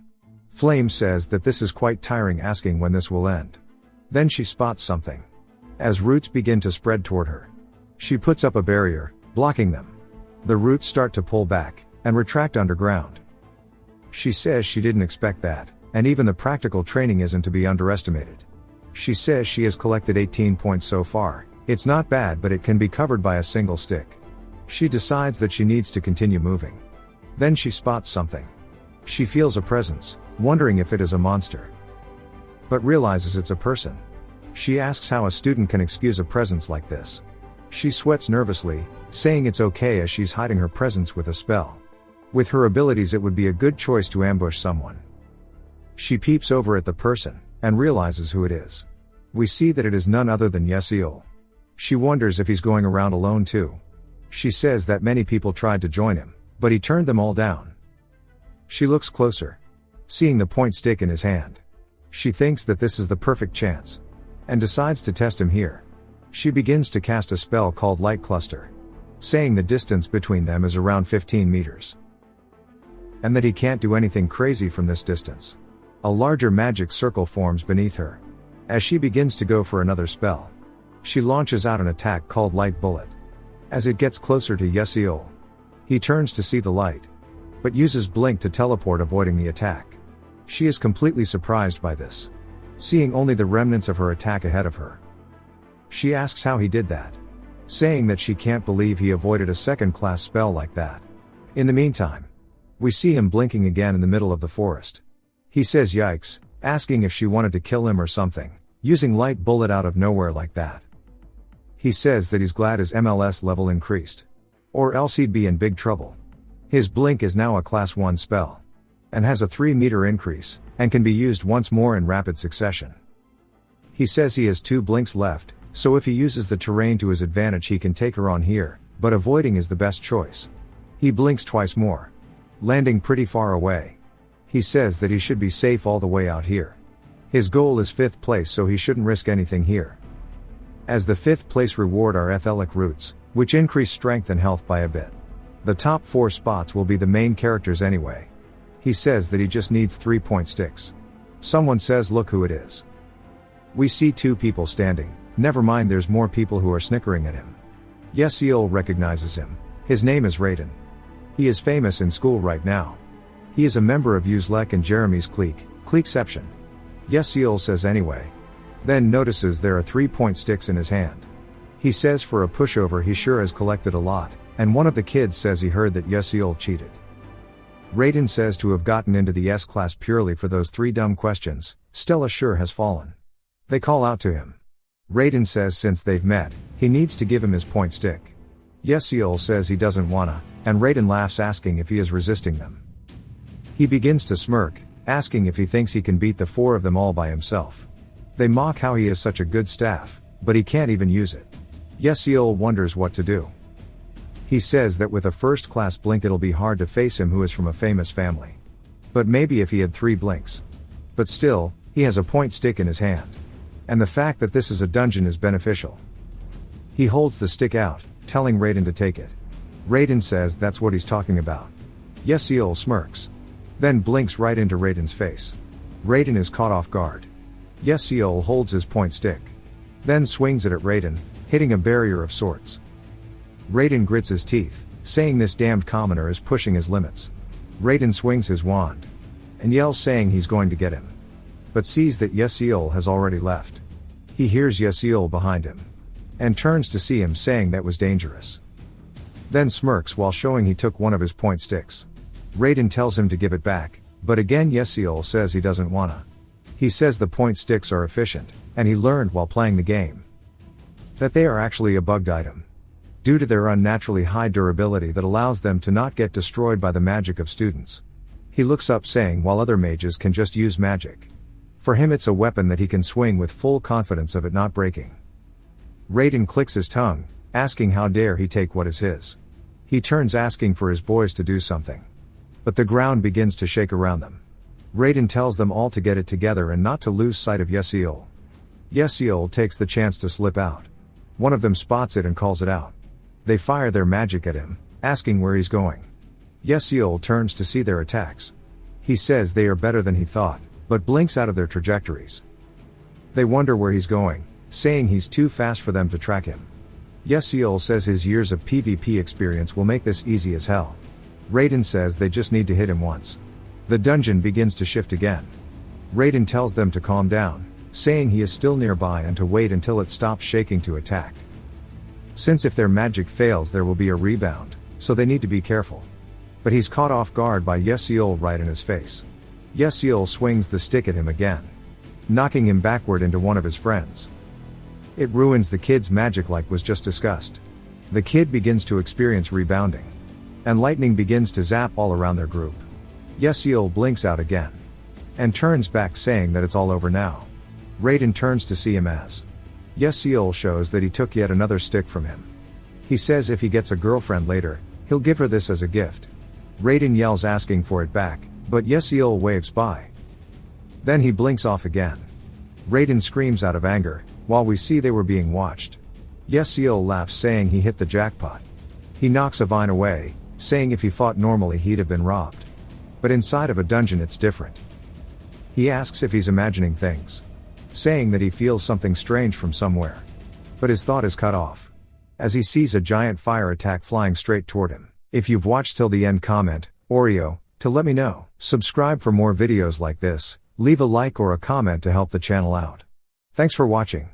Flame says that this is quite tiring, asking when this will end. Then she spots something. As roots begin to spread toward her, she puts up a barrier, blocking them. The roots start to pull back, and retract underground. She says she didn't expect that, and even the practical training isn't to be underestimated. She says she has collected 18 points so far. It's not bad, but it can be covered by a single stick. She decides that she needs to continue moving. Then she spots something. She feels a presence, wondering if it is a monster, but realizes it's a person. She asks how a student can excuse a presence like this. She sweats nervously, saying it's okay as she's hiding her presence with a spell. With her abilities it would be a good choice to ambush someone. She peeps over at the person, and realizes who it is. We see that it is none other than Yeseol. She wonders if he's going around alone too. She says that many people tried to join him, but he turned them all down. She looks closer, seeing the point stick in his hand. She thinks that this is the perfect chance, and decides to test him here. She begins to cast a spell called Light Cluster, saying the distance between them is around 15 meters. And that he can't do anything crazy from this distance. A larger magic circle forms beneath her. As she begins to go for another spell, she launches out an attack called Light Bullet. As it gets closer to Yesiul, he turns to see the light, but uses Blink to teleport, avoiding the attack. She is completely surprised by this, seeing only the remnants of her attack ahead of her. She asks how he did that, saying that she can't believe he avoided a second-class spell like that. In the meantime, we see him blinking again in the middle of the forest. He says yikes, asking if she wanted to kill him or something, using Light Bullet out of nowhere like that. He says that he's glad his MLS level increased, or else he'd be in big trouble. His Blink is now a class 1 spell, and has a 3-meter increase, and can be used once more in rapid succession. He says he has 2 blinks left, so if he uses the terrain to his advantage he can take her on here, but avoiding is the best choice. He blinks twice more, landing pretty far away. He says that he should be safe all the way out here. His goal is 5th place, so he shouldn't risk anything here. As the 5th place reward are ethelic roots, which increase strength and health by a bit. The top 4 spots will be the main characters anyway. He says that he just needs 3-point sticks. Someone says look who it is. We see 2 people standing, never mind, there's more people who are snickering at him. Yesiul recognizes him. His name is Raiden. He is famous in school right now. He is a member of Uzlek and Jeremy's cliqueception. Yesiul says anyway. Then notices there are 3-point sticks in his hand. He says for a pushover he sure has collected a lot, and one of the kids says he heard that Yesiul cheated. Raiden says to have gotten into the S class purely for those 3 dumb questions. Stella sure has fallen. They call out to him. Raiden says since they've met, he needs to give him his point stick. Yesiul says he doesn't wanna, and Raiden laughs, asking if he is resisting them. He begins to smirk, asking if he thinks he can beat the 4 of them all by himself. They mock how he is such a good staff, but he can't even use it. Yesiul wonders what to do. He says that with a first-class blink it'll be hard to face him who is from a famous family. But maybe if he had 3 blinks. But still, he has a point stick in his hand. And the fact that this is a dungeon is beneficial. He holds the stick out, telling Raiden to take it. Raiden says that's what he's talking about. Yesiul smirks. Then blinks right into Raiden's face. Raiden is caught off guard. Yesiul holds his point stick. Then swings it at Raiden, hitting a barrier of sorts. Raiden grits his teeth, saying this damned commoner is pushing his limits. Raiden swings his wand, and yells saying he's going to get him. But sees that Yesiul has already left. He hears Yesiul behind him, and turns to see him, saying that was dangerous. Then smirks while showing he took one of his point sticks. Raiden tells him to give it back, but again Yesiul says he doesn't wanna. He says the point sticks are efficient, and he learned while playing the game that they are actually a bugged item, due to their unnaturally high durability that allows them to not get destroyed by the magic of students. He looks up, saying while other mages can just use magic, for him it's a weapon that he can swing with full confidence of it not breaking. Raiden clicks his tongue, asking how dare he take what is his. He turns, asking for his boys to do something. But the ground begins to shake around them. Raiden tells them all to get it together and not to lose sight of Yesiul. Yesiul takes the chance to slip out. One of them spots it and calls it out. They fire their magic at him, asking where he's going. Yesiul turns to see their attacks. He says they are better than he thought, but blinks out of their trajectories. They wonder where he's going, saying he's too fast for them to track him. Yesiul says his years of PvP experience will make this easy as hell. Raiden says they just need to hit him once. The dungeon begins to shift again. Raiden tells them to calm down, saying he is still nearby and to wait until it stops shaking to attack. Since if their magic fails there will be a rebound, so they need to be careful. But he's caught off guard by Yesiul right in his face. Yesiul swings the stick at him again, knocking him backward into one of his friends. It ruins the kid's magic like was just discussed. The kid begins to experience rebounding, and lightning begins to zap all around their group. Yesiul blinks out again, and turns back, saying that it's all over now. Raiden turns to see him as Yesiul shows that he took yet another stick from him. He says if he gets a girlfriend later, he'll give her this as a gift. Raiden yells, asking for it back, but Yesiul waves by. Then he blinks off again. Raiden screams out of anger, while we see they were being watched. Yesiul laughs, saying he hit the jackpot. He knocks a vine away, saying if he fought normally he'd have been robbed. But inside of a dungeon it's different. He asks if he's imagining things, saying that he feels something strange from somewhere. But his thought is cut off as he sees a giant fire attack flying straight toward him. If you've watched till the end, comment, Oreo, to let me know. Subscribe for more videos like this, leave a like or a comment to help the channel out. Thanks for watching.